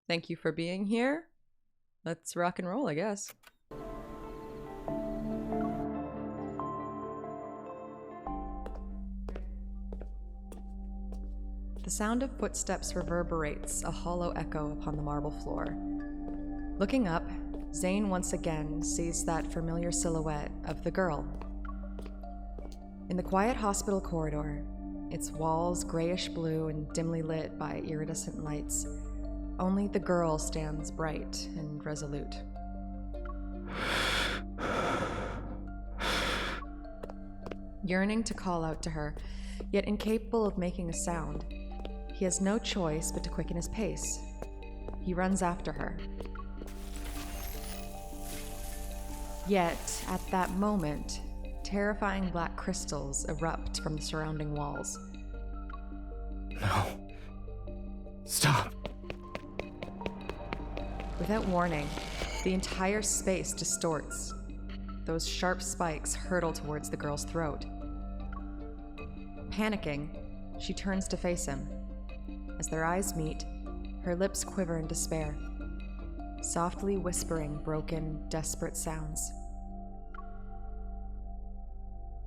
Thank you for being here. Let's rock and roll, I guess. The sound of footsteps reverberates, a hollow echo upon the marble floor. Looking up, Zane once again sees that familiar silhouette of the girl. In the quiet hospital corridor, its walls grayish-blue and dimly lit by iridescent lights, only the girl stands bright and resolute. Yearning to call out to her, yet incapable of making a sound, he has no choice but to quicken his pace. He runs after her. Yet, at that moment, terrifying black crystals erupt from the surrounding walls. No. Stop. Without warning, the entire space distorts. Those sharp spikes hurtle towards the girl's throat. Panicking, she turns to face him. As their eyes meet, her lips quiver in despair, softly whispering broken, desperate sounds.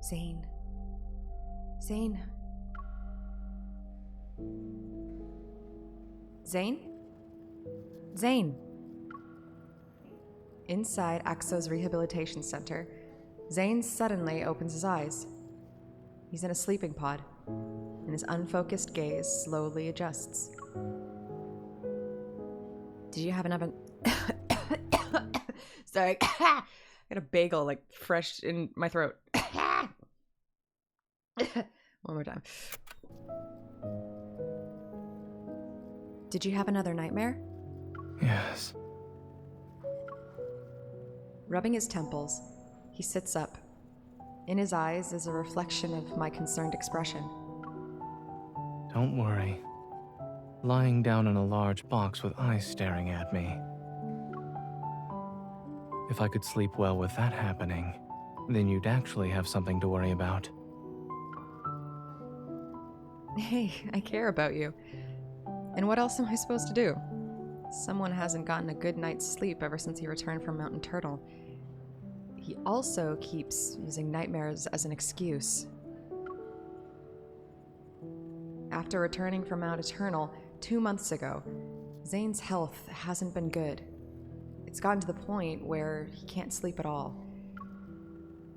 Zane. Zane. Zane? Zane. Inside Axo's rehabilitation center, Zane suddenly opens his eyes. He's in a sleeping pod, and his unfocused gaze slowly adjusts. Did you have an oven? Sorry. I got a bagel, fresh in my throat. One more time. Did you have another nightmare? Yes. Rubbing his temples, he sits up. In his eyes is a reflection of my concerned expression. Don't worry. Lying down in a large box with eyes staring at me. If I could sleep well with that happening, then you'd actually have something to worry about. Hey, I care about you. And what else am I supposed to do? Someone hasn't gotten a good night's sleep ever since he returned from Mountain Turtle. He also keeps using nightmares as an excuse. After returning from Mount Eternal 2 months ago, Zane's health hasn't been good. It's gotten to the point where he can't sleep at all.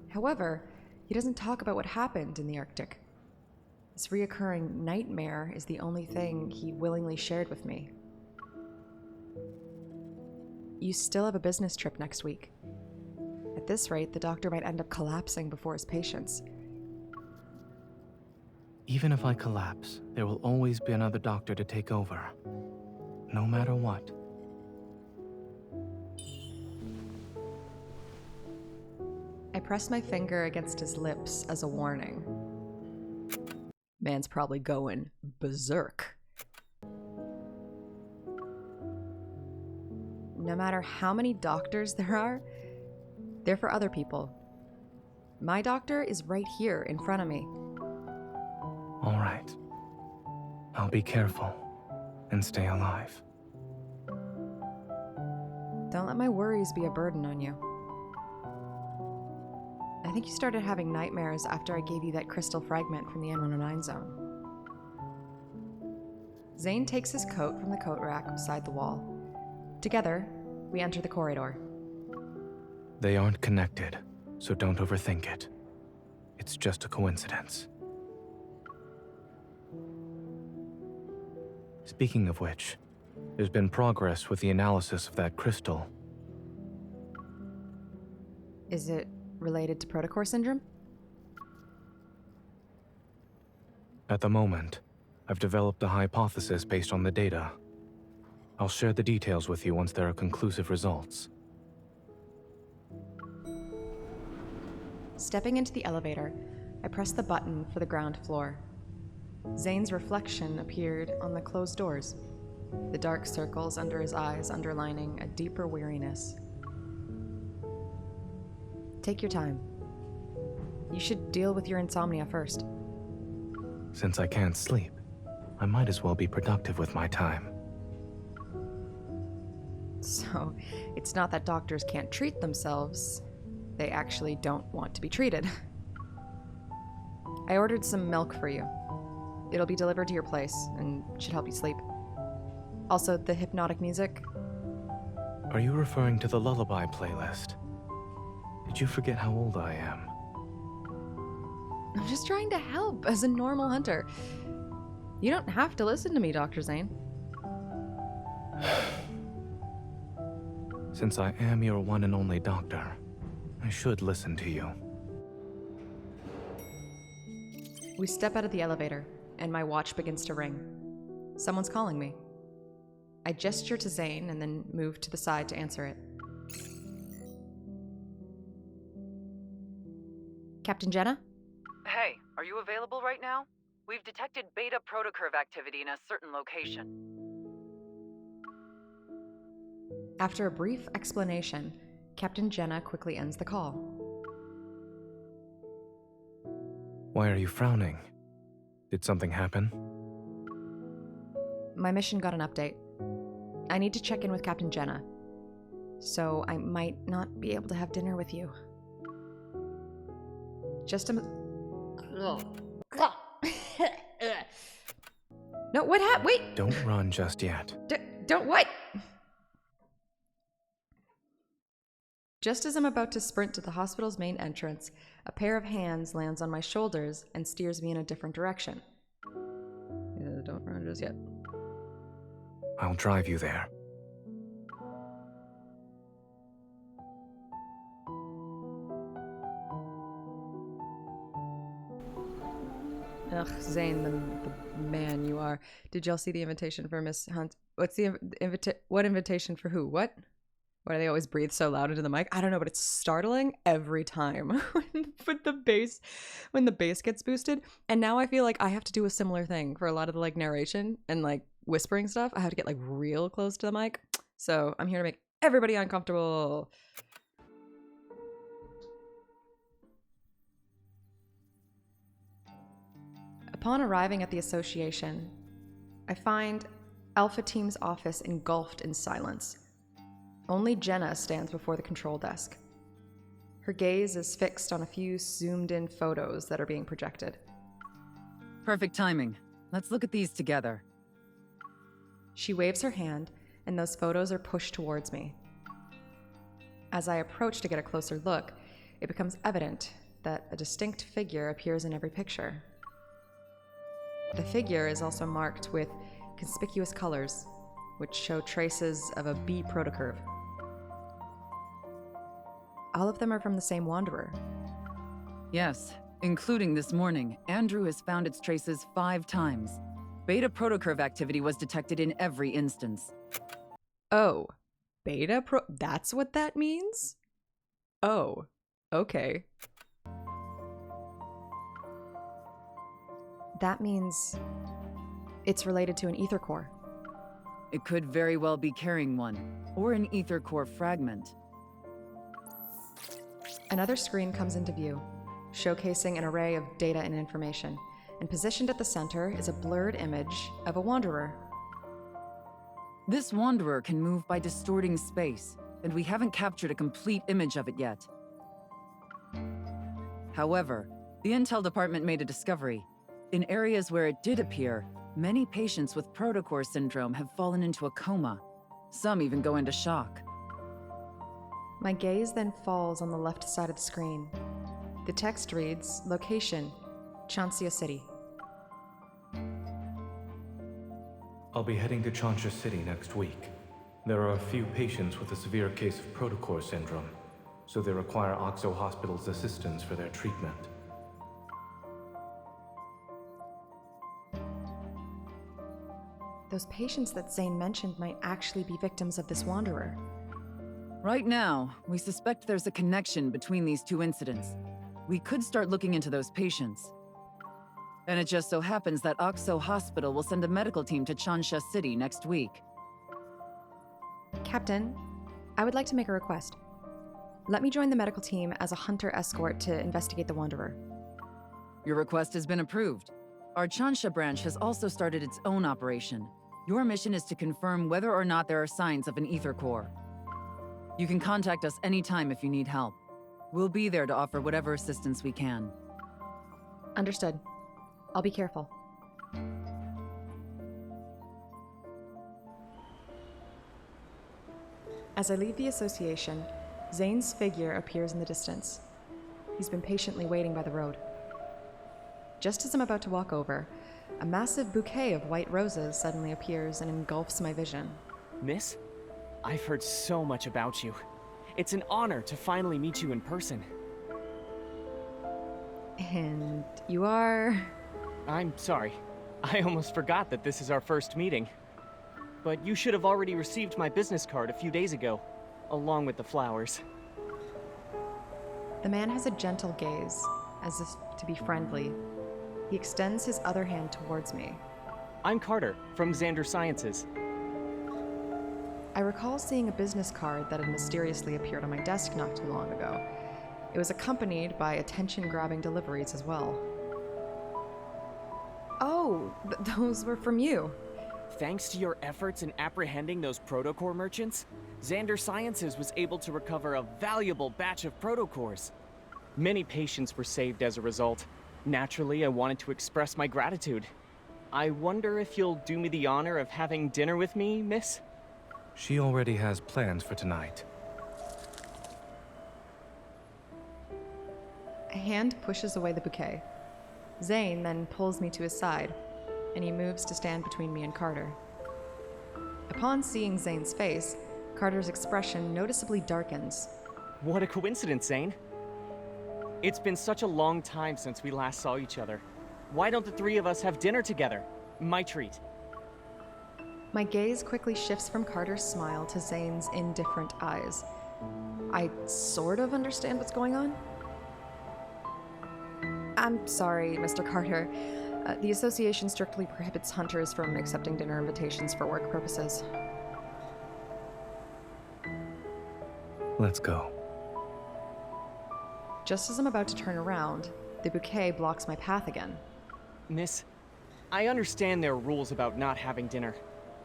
However, he doesn't talk about what happened in the Arctic. This reoccurring nightmare is the only thing he willingly shared with me. You still have a business trip next week. At this rate, the doctor might end up collapsing before his patients. Even if I collapse, there will always be another doctor to take over. No matter what. I press my finger against his lips as a warning. Man's probably going berserk. No matter how many doctors there are, they're for other people. My doctor is right here in front of me. All right. I'll be careful and stay alive. Don't let my worries be a burden on you. I think you started having nightmares after I gave you that crystal fragment from the N109 zone. Zane takes his coat from the coat rack beside the wall. Together, we enter the corridor. They aren't connected, so don't overthink it. It's just a coincidence. Speaking of which, there's been progress with the analysis of that crystal. Is it related to protocore syndrome? At the moment, I've developed a hypothesis based on the data. I'll share the details with you once there are conclusive results. Stepping into the elevator, I press the button for the ground floor. Zane's reflection appeared on the closed doors, the dark circles under his eyes underlining a deeper weariness. Take your time. You should deal with your insomnia first. Since I can't sleep, I might as well be productive with my time. So, it's not that doctors can't treat themselves. They actually don't want to be treated. I ordered some milk for you. It'll be delivered to your place and should help you sleep. Also, the hypnotic music. Are you referring to the lullaby playlist? Did you forget how old I am? I'm just trying to help as a normal hunter. You don't have to listen to me, Dr. Zane. Since I am your one and only doctor, I should listen to you. We step out of the elevator, and my watch begins to ring. Someone's calling me. I gesture to Zane and then move to the side to answer it. Captain Jenna? Hey, are you available right now? We've detected beta protocurve activity in a certain location. After a brief explanation, Captain Jenna quickly ends the call. Why are you frowning? Did something happen? My mission got an update. I need to check in with Captain Jenna, so I might not be able to have dinner with you. Just a... No, what happened? Wait! Don't run just yet. Don't what? Just as I'm about to sprint to the hospital's main entrance, a pair of hands lands on my shoulders and steers me in a different direction. Don't run just yet. I'll drive you there. Ugh, Zane, the man you are. Did y'all see the invitation for Miss Hunt? What's the what invitation for who? What? Why do they always breathe so loud into the mic? I don't know, but it's startling every time when the bass gets boosted. And now I feel like I have to do a similar thing for a lot of the like narration and like whispering stuff. I have to get like real close to the mic. So I'm here to make everybody uncomfortable. Upon arriving at the association, I find Alpha Team's office engulfed in silence. Only Jenna stands before the control desk. Her gaze is fixed on a few zoomed-in photos that are being projected. Perfect timing. Let's look at these together. She waves her hand, and those photos are pushed towards me. As I approach to get a closer look, it becomes evident that a distinct figure appears in every picture. The figure is also marked with conspicuous colors, which show traces of a B protocurve. All of them are from the same Wanderer. Yes, including this morning. Andrew has found its traces 5 times. Beta protocurve activity was detected in every instance. Oh, that's what that means? Oh, okay. That means it's related to an ether core. It could very well be carrying one, or an ether core fragment. Another screen comes into view, showcasing an array of data and information, and positioned at the center is a blurred image of a Wanderer. This Wanderer can move by distorting space, and we haven't captured a complete image of it yet. However, the Intel department made a discovery. In areas where it did appear, many patients with protocore syndrome have fallen into a coma. Some even go into shock. My gaze then falls on the left side of the screen. The text reads, Location, Chancia City. I'll be heading to Chancia City next week. There are a few patients with a severe case of protocore syndrome, so they require Oxo Hospital's assistance for their treatment. Those patients that Zane mentioned might actually be victims of this Wanderer. Right now, we suspect there's a connection between these 2 incidents. We could start looking into those patients. And it just so happens that Oxo Hospital will send a medical team to Chancia City next week. Captain, I would like to make a request. Let me join the medical team as a hunter escort to investigate the Wanderer. Your request has been approved. Our Chancia branch has also started its own operation. Your mission is to confirm whether or not there are signs of an ether core. You can contact us anytime if you need help. We'll be there to offer whatever assistance we can. Understood. I'll be careful. As I leave the association, Zane's figure appears in the distance. He's been patiently waiting by the road. Just as I'm about to walk over, a massive bouquet of white roses suddenly appears and engulfs my vision. Miss, I've heard so much about you. It's an honor to finally meet you in person. And you are... I'm sorry. I almost forgot that this is our first meeting. But you should have already received my business card a few days ago, along with the flowers. The man has a gentle gaze, as if to be friendly. He extends his other hand towards me. I'm Carter, from Xander Sciences. I recall seeing a business card that had mysteriously appeared on my desk not too long ago. It was accompanied by attention-grabbing deliveries as well. Oh, those were from you. Thanks to your efforts in apprehending those protocore merchants, Xander Sciences was able to recover a valuable batch of protocores. Many patients were saved as a result. Naturally, I wanted to express my gratitude. I wonder if you'll do me the honor of having dinner with me, miss? She already has plans for tonight. A hand pushes away the bouquet. Zane then pulls me to his side, and he moves to stand between me and Carter. Upon seeing Zane's face, Carter's expression noticeably darkens. What a coincidence, Zane. It's been such a long time since we last saw each other. Why don't the three of us have dinner together? My treat. My gaze quickly shifts from Carter's smile to Zane's indifferent eyes. I sort of understand what's going on. I'm sorry, Mr. Carter. The association strictly prohibits hunters from accepting dinner invitations for work purposes. Let's go. Just as I'm about to turn around, the bouquet blocks my path again. Miss, I understand there are rules about not having dinner,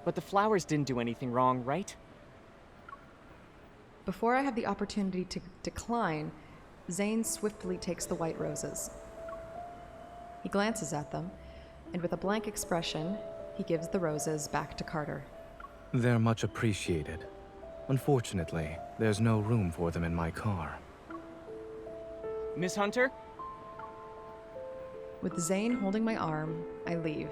but the flowers didn't do anything wrong, right? Before I have the opportunity to decline, Zane swiftly takes the white roses. He glances at them, and with a blank expression, he gives the roses back to Carter. They're much appreciated. Unfortunately, there's no room for them in my car. Miss Hunter? With Zane holding my arm, I leave.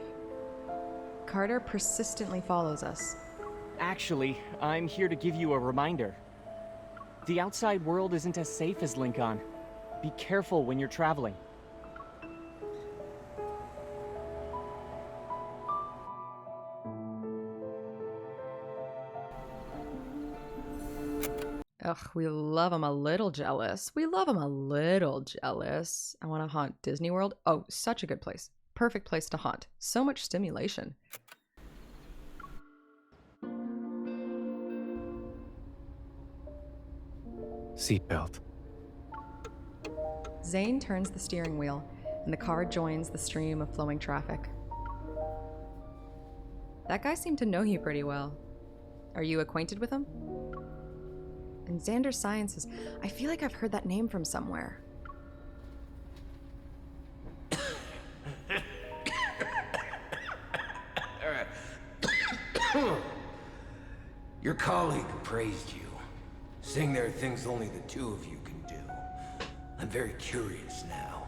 Carter persistently follows us. Actually, I'm here to give you a reminder. The outside world isn't as safe as Lincoln. Be careful when you're traveling. Ugh, we love him a little jealous. We love him a little jealous. I want to haunt Disney World. Oh, such a good place. Perfect place to haunt. So much stimulation. Seatbelt. Zane turns the steering wheel, and the car joins the stream of flowing traffic. That guy seemed to know you pretty well. Are you acquainted with him? And Xander Sciences, I feel like I've heard that name from somewhere. Your colleague praised you, saying there are things only the two of you can do. I'm very curious now.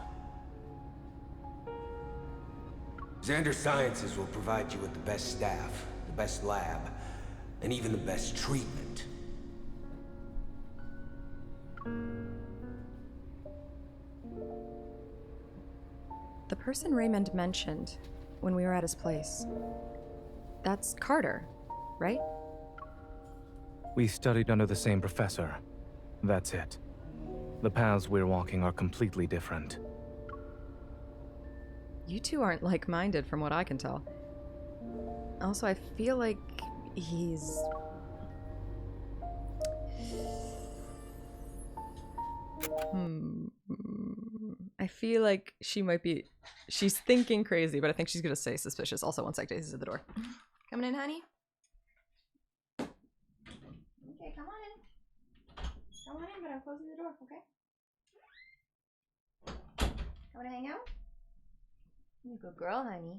Xander Sciences will provide you with the best staff, the best lab, and even the best treatment. The person Raymond mentioned when we were at his place, that's Carter, right? We studied under the same professor. That's it. The paths we're walking are completely different. You two aren't like-minded from what I can tell. Also, I feel like he's... I feel like she might be... She's thinking crazy, but I think she's gonna say suspicious. Also, one sec, Daisy's at the door. Coming in, honey? Okay, come on in. Come on in, but I'm closing the door, okay? Want to hang out? You're a good girl, honey.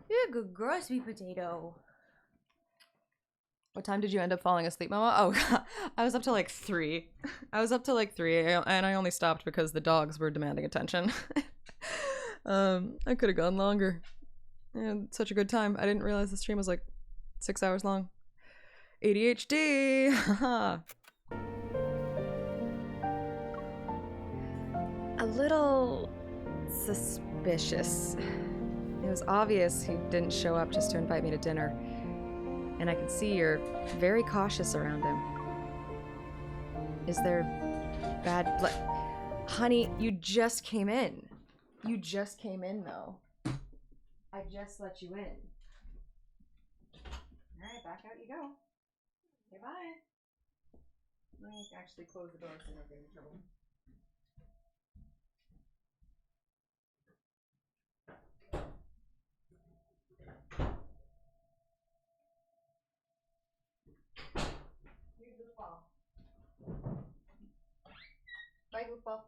You're a good girl, sweet potato. What time did you end up falling asleep, Mama? Oh, I was up till like 3. I was up till like 3, and I only stopped because the dogs were demanding attention. I could have gone longer. I had such a good time. I didn't realize the stream was like 6 hours long. ADHD! Haha. A little suspicious. It was obvious he didn't show up just to invite me to dinner. And I can see you're very cautious around him. Is there bad blood? Honey, you just came in. You just came in, though. I just let you in. Alright, back out you go. Okay, bye. Let me actually close the door so I don't get in trouble. Bye, goofball.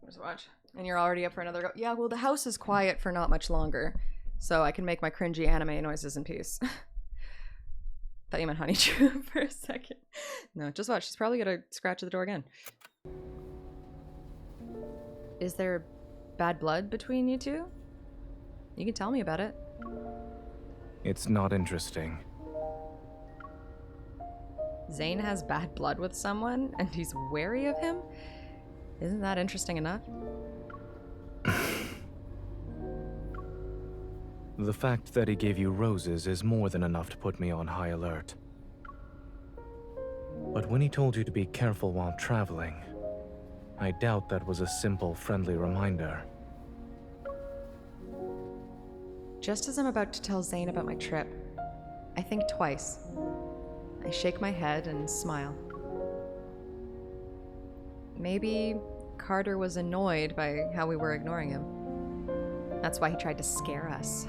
Just watch. And you're already up for another go. Yeah, well, the house is quiet for not much longer, so I can make my cringy anime noises in peace. Thought you meant Honeydew for a second. No, just watch. She's probably gonna scratch at the door again. Is there bad blood between you two? You can tell me about it. It's not interesting. Zane has bad blood with someone, and he's wary of him? Isn't that interesting enough? The fact that he gave you roses is more than enough to put me on high alert. But when he told you to be careful while traveling, I doubt that was a simple, friendly reminder. Just as I'm about to tell Zane about my trip, I think twice. I shake my head and smile. Maybe Carter was annoyed by how we were ignoring him. That's why he tried to scare us.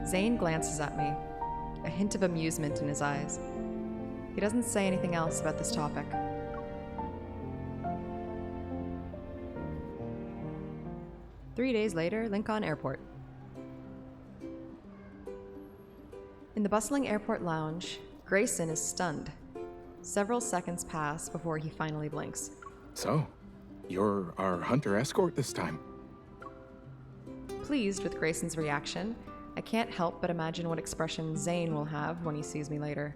Zane glances at me, a hint of amusement in his eyes. He doesn't say anything else about this topic. Three days later, Lincoln Airport. In the bustling airport lounge, Grayson is stunned. Several seconds pass before he finally blinks. So, you're our hunter escort this time? Pleased with Grayson's reaction, I can't help but imagine what expression Zane will have when he sees me later.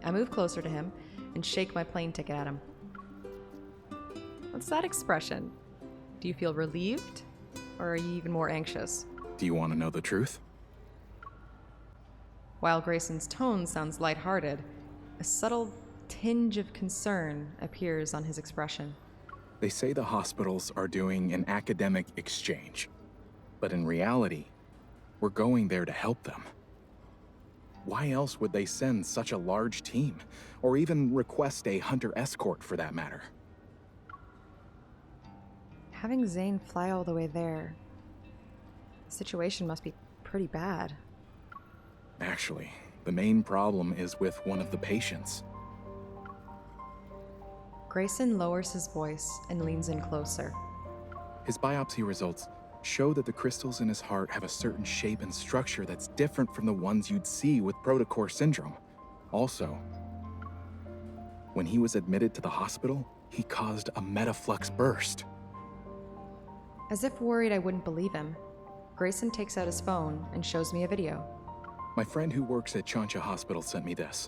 I move closer to him and shake my plane ticket at him. What's that expression? Do you feel relieved? Or are you even more anxious? Do you want to know the truth? While Grayson's tone sounds lighthearted, a subtle tinge of concern appears on his expression. They say the hospitals are doing an academic exchange. But in reality, we're going there to help them. Why else would they send such a large team? Or even request a hunter escort for that matter? Having Zane fly all the way there, the situation must be pretty bad. Actually, the main problem is with one of the patients. Grayson lowers his voice and leans in closer. His biopsy results show that the crystals in his heart have a certain shape and structure that's different from the ones you'd see with protocore syndrome. Also, when he was admitted to the hospital, he caused a metaflux burst. As if worried I wouldn't believe him, Grayson takes out his phone and shows me a video. My friend who works at Chancha Hospital sent me this.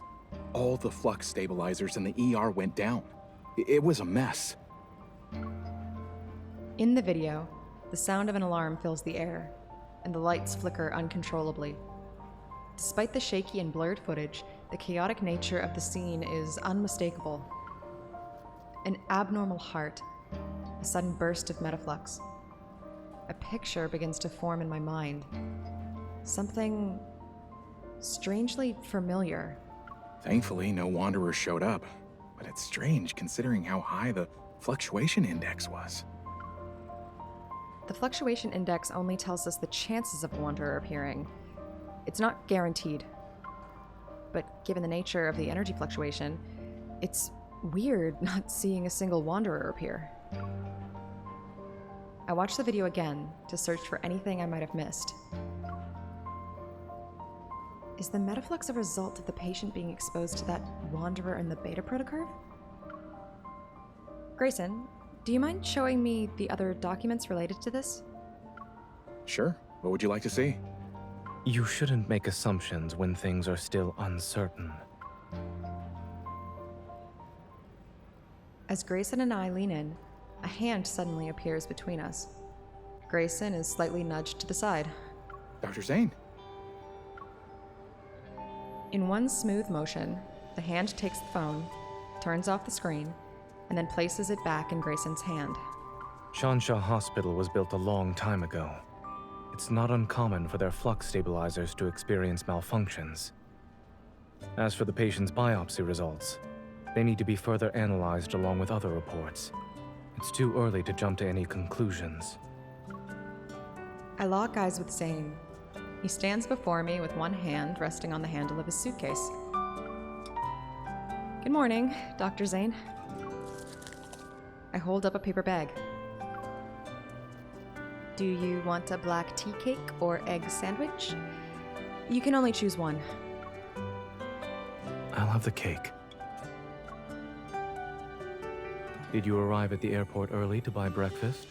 All the flux stabilizers in the ER went down. It was a mess. In the video, the sound of an alarm fills the air, and the lights flicker uncontrollably. Despite the shaky and blurred footage, the chaotic nature of the scene is unmistakable. An abnormal heart, a sudden burst of metaflux. A picture begins to form in my mind. Something strangely familiar. Thankfully, no wanderers showed up, but it's strange considering how high the fluctuation index was. The fluctuation index only tells us the chances of a wanderer appearing. It's not guaranteed. But given the nature of the energy fluctuation, it's weird not seeing a single wanderer appear. I watched the video again to search for anything I might have missed. Is the metaflux a result of the patient being exposed to that wanderer in the beta protocurve? Grayson, do you mind showing me the other documents related to this? Sure. What would you like to see? You shouldn't make assumptions when things are still uncertain. As Grayson and I lean in, a hand suddenly appears between us. Grayson is slightly nudged to the side. Dr. Zane? In one smooth motion, the hand takes the phone, turns off the screen, and then places it back in Grayson's hand. Chansha Hospital was built a long time ago. It's not uncommon for their flux stabilizers to experience malfunctions. As for the patient's biopsy results, they need to be further analyzed along with other reports. It's too early to jump to any conclusions. I lock eyes with Zane. He stands before me with one hand resting on the handle of his suitcase. Good morning, Dr. Zane. I hold up a paper bag. Do you want a black tea cake or egg sandwich? You can only choose one. I'll have the cake. Did you arrive at the airport early to buy breakfast?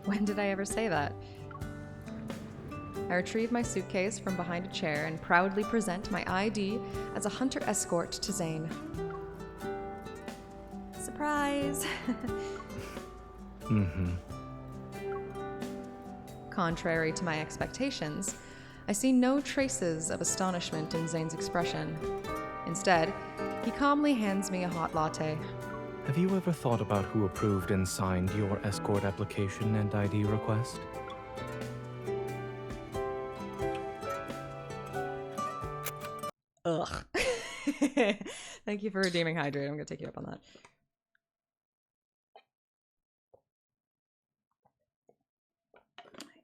When did I ever say that? I retrieve my suitcase from behind a chair and proudly present my ID as a hunter escort to Zane. Surprise! Contrary to my expectations, I see no traces of astonishment in Zane's expression. Instead, he calmly hands me a hot latte. Have you ever thought about who approved and signed your escort application and ID request? Ugh. Thank you for redeeming hydrate. I'm gonna take you up on that.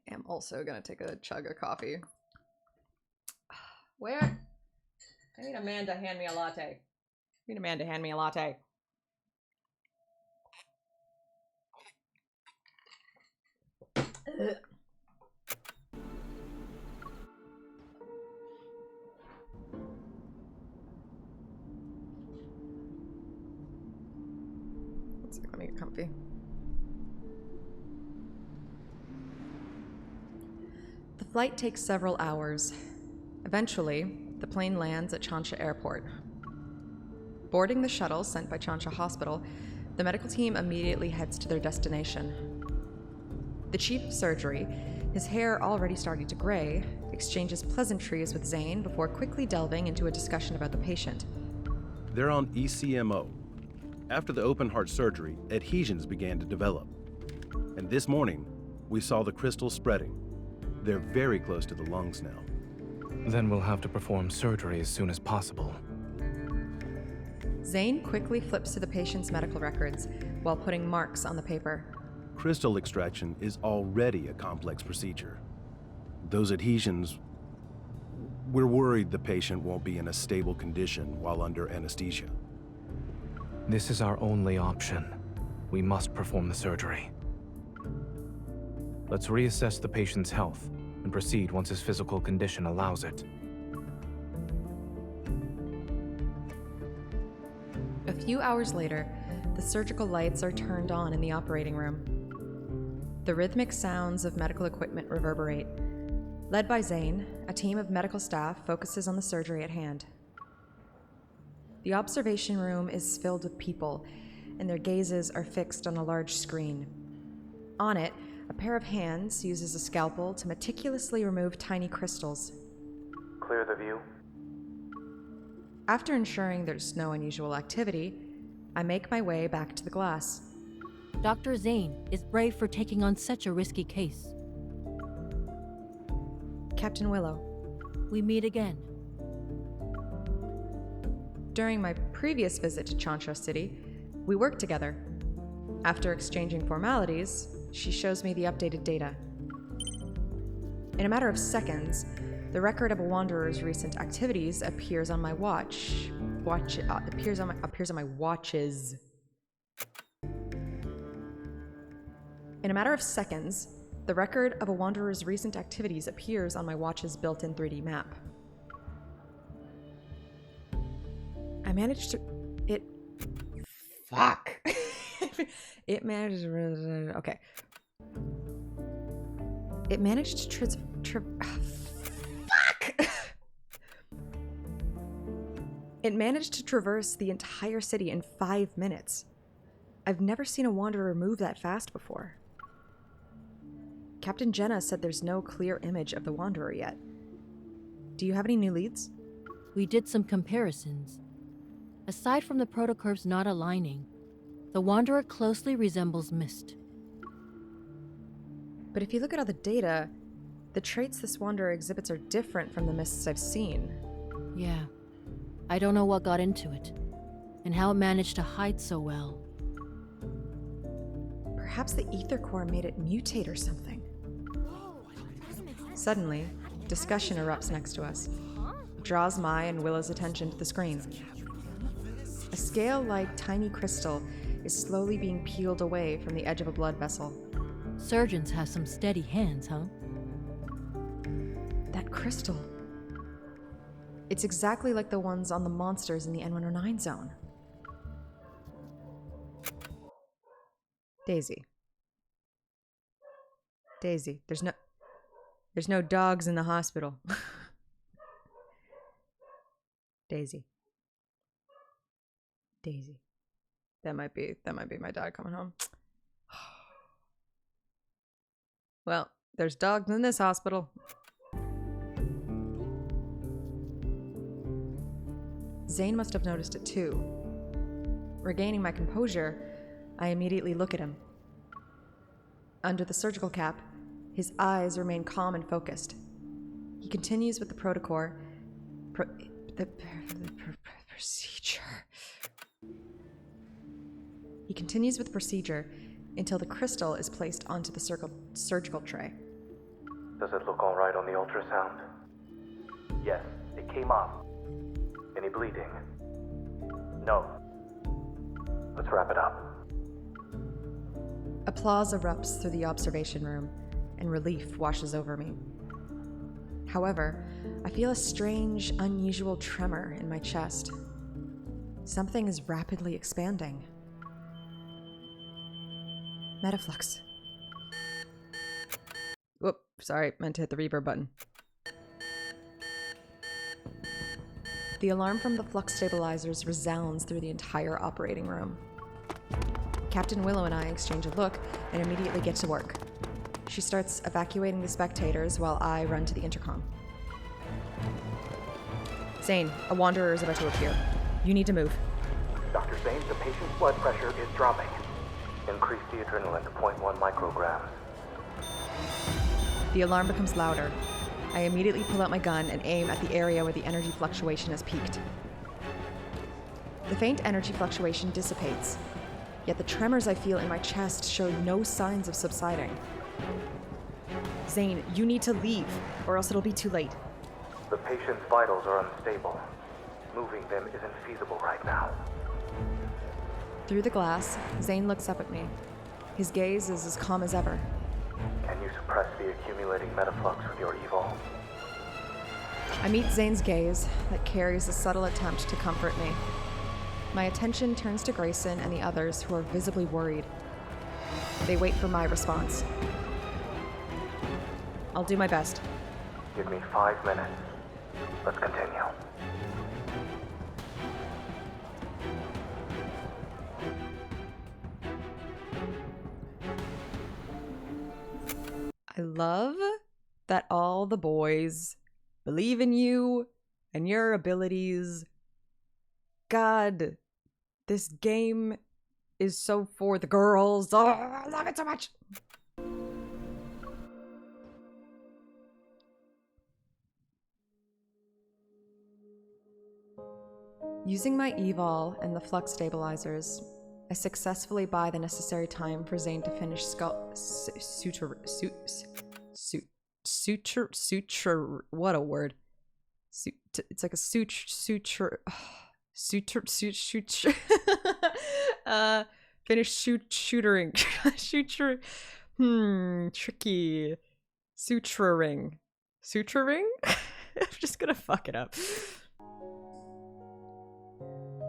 I am also gonna take a chug of coffee. Where? I need a man to hand me a latte. I need a man to hand me a latte. Ugh. Let's see, let me get comfy. The flight takes several hours. Eventually, the plane lands at Chansha Airport. Boarding the shuttle sent by Chansha Hospital, the medical team immediately heads to their destination. The chief of surgery, his hair already starting to gray, exchanges pleasantries with Zane before quickly delving into a discussion about the patient. They're on ECMO. After the open heart surgery, adhesions began to develop. And this morning, we saw the crystals spreading. They're very close to the lungs now. Then we'll have to perform surgery as soon as possible. Zane quickly flips to the patient's medical records while putting marks on the paper. Crystal extraction is already a complex procedure. Those adhesions, we're worried the patient won't be in a stable condition while under anesthesia. This is our only option. We must perform the surgery. Let's reassess the patient's health and proceed once his physical condition allows it. A few hours later, the surgical lights are turned on in the operating room. The rhythmic sounds of medical equipment reverberate. Led by Zane, a team of medical staff focuses on the surgery at hand. The observation room is filled with people, and their gazes are fixed on a large screen. On it, a pair of hands uses a scalpel to meticulously remove tiny crystals. Clear the view. After ensuring there's no unusual activity, I make my way back to the glass. Dr. Zane is brave for taking on such a risky case. Captain Willow. We meet again. During my previous visit to Chansha City, we worked together. After exchanging formalities, She shows me the updated data. In a matter of seconds, the record of a wanderer's recent activities appears on my watch. Appears on my watches. In a matter of seconds, the record of a wanderer's recent activities appears on my watch's built-in 3D map. I managed to... Fuck! It managed... Okay. It managed to fuck! It managed to traverse the entire city in 5 minutes. I've never seen a wanderer move that fast before. Captain Jenna said there's no clear image of the wanderer yet. Do you have any new leads? We did some comparisons. Aside from the protocorps not aligning, the Wanderer closely resembles Mist. But if you look at all the data, the traits this wanderer exhibits are different from the Mists I've seen. Yeah. I don't know what got into it, and how it managed to hide so well. Perhaps the ether core made it mutate or something. Suddenly, discussion erupts next to us. It draws my and Willow's attention to the screen. A scale-like tiny crystal is slowly being peeled away from the edge of a blood vessel. Surgeons have some steady hands, huh? That crystal. It's exactly like the ones on the monsters in the N109 zone. Daisy. Daisy, there's no dogs in the hospital. Daisy. Daisy. That might be my dad coming home. Well, there's dogs in this hospital. Zane must have noticed it too. Regaining my composure, I immediately look at him. Under the surgical cap, his eyes remain calm and focused. He continues with the protocol. Procedure. He continues with the procedure until the crystal is placed onto the surgical tray. Does it look all right on the ultrasound? Yes, it came off. Any bleeding? No. Let's wrap it up. Applause erupts through the observation room, and relief washes over me. However, I feel a strange, unusual tremor in my chest. Something is rapidly expanding. Metaflux. Whoop, sorry, meant to hit the reverb button. The alarm from the flux stabilizers resounds through the entire operating room. Captain Willow and I exchange a look and immediately get to work. She starts evacuating the spectators while I run to the intercom. Zane, a wanderer is about to appear. You need to move. Dr. Zane, the patient's blood pressure is dropping. Increase the adrenaline to 0.1 micrograms. The alarm becomes louder. I immediately pull out my gun and aim at the area where the energy fluctuation has peaked. The faint energy fluctuation dissipates, yet the tremors I feel in my chest show no signs of subsiding. Zane, you need to leave, or else it'll be too late. The patient's vitals are unstable. Moving them isn't feasible right now. Through the glass, Zane looks up at me. His gaze is as calm as ever. Can you suppress the accumulating metaflux with your evol? I meet Zane's gaze that carries a subtle attempt to comfort me. My attention turns to Grayson and the others who are visibly worried. They wait for my response. I'll do my best. Give me 5 minutes. Let's continue. I love that all the boys believe in you and your abilities. God, this game is so for the girls. Oh, I love it so much. Using my evol and the flux stabilizers, I successfully buy the necessary time for Zane to finish suture, what a word. It's like a suture, finish shootering, tricky, suturing, I'm just gonna fuck it up.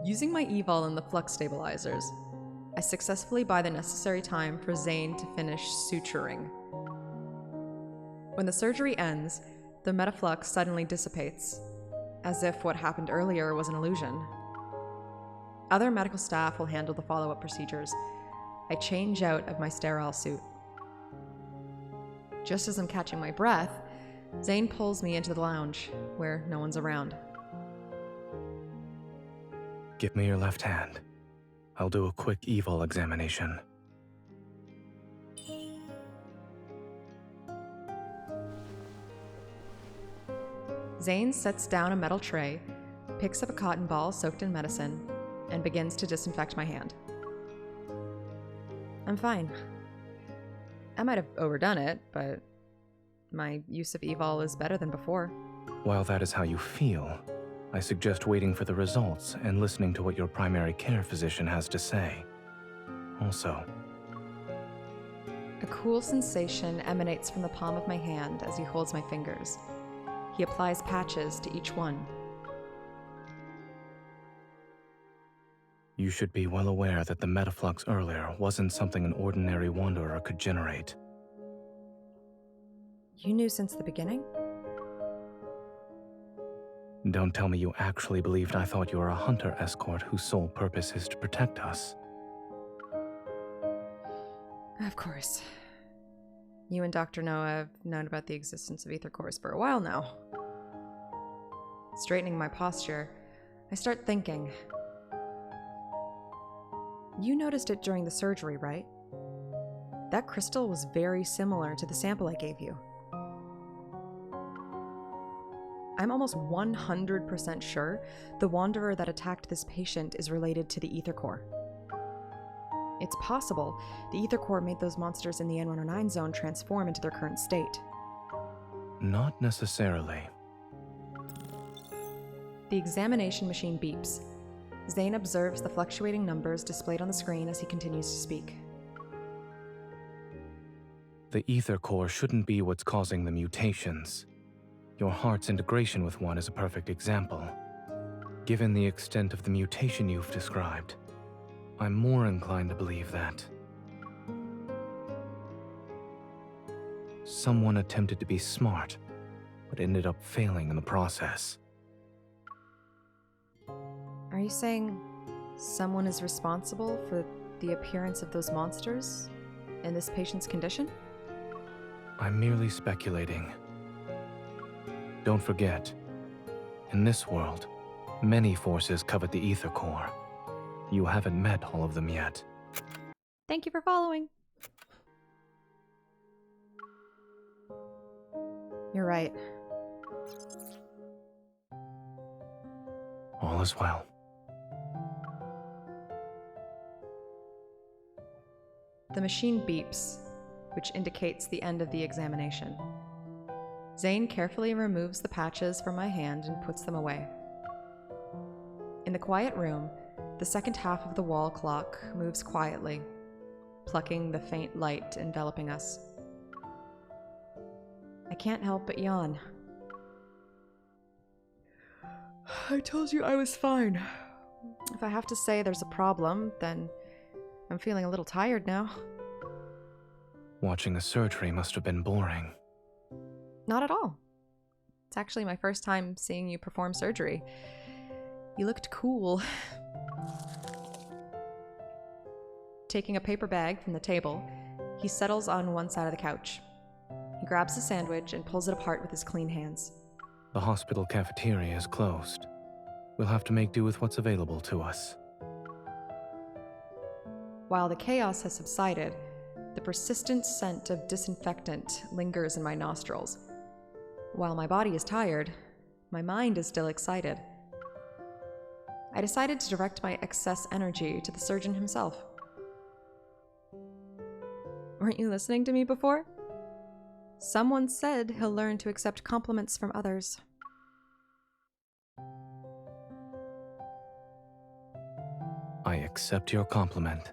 Using my evol in the flux stabilizers, I successfully buy the necessary time for Zane to finish suturing. When the surgery ends, the metaflux suddenly dissipates, as if what happened earlier was an illusion. Other medical staff will handle the follow-up procedures. I change out of my sterile suit. Just as I'm catching my breath, Zane pulls me into the lounge, where no one's around. Give me your left hand. I'll do a quick evol examination. Zane sets down a metal tray, picks up a cotton ball soaked in medicine, and begins to disinfect my hand. I'm fine. I might have overdone it, but my use of evol is better than before. While that is how you feel, I suggest waiting for the results and listening to what your primary care physician has to say. Also, a cool sensation emanates from the palm of my hand as he holds my fingers. He applies patches to each one. you should be well aware that the metaflux earlier wasn't something an ordinary wanderer could generate. You knew since the beginning? Don't tell me you actually believed I thought you were a hunter escort whose sole purpose is to protect us. Of course. You and Dr. Noah have known about the existence of ether cores for a while now. Straightening my posture, I start thinking. You noticed it during the surgery, right? That crystal was very similar to the sample I gave you. I'm almost 100% sure the wanderer that attacked this patient is related to the ether core. It's possible the ether core made those monsters in the N109 zone transform into their current state. Not necessarily. The examination machine beeps. Zane observes the fluctuating numbers displayed on the screen as he continues to speak. The ether core shouldn't be what's causing the mutations. Your heart's integration with one is a perfect example. Given the extent of the mutation you've described, I'm more inclined to believe that someone attempted to be smart, but ended up failing in the process. Are you saying someone is responsible for the appearance of those monsters in this patient's condition? I'm merely speculating. Don't forget, in this world, many forces covet the ether core. You haven't met all of them yet. Thank you for following. You're right. All is well. The machine beeps, which indicates the end of the examination. Zane carefully removes the patches from my hand and puts them away. In the quiet room, the second half of the wall clock moves quietly, plucking the faint light enveloping us. I can't help but yawn. I told you I was fine. If I have to say there's a problem, then I'm feeling a little tired now. Watching the surgery must have been boring. Not at all. It's actually my first time seeing you perform surgery. You looked cool. Taking a paper bag from the table, he settles on one side of the couch. He grabs a sandwich and pulls it apart with his clean hands. The hospital cafeteria is closed. We'll have to make do with what's available to us. While the chaos has subsided, the persistent scent of disinfectant lingers in my nostrils. While my body is tired, my mind is still excited. I decided to direct my excess energy to the surgeon himself. Weren't you listening to me before? Someone said he'll learn to accept compliments from others. I accept your compliment.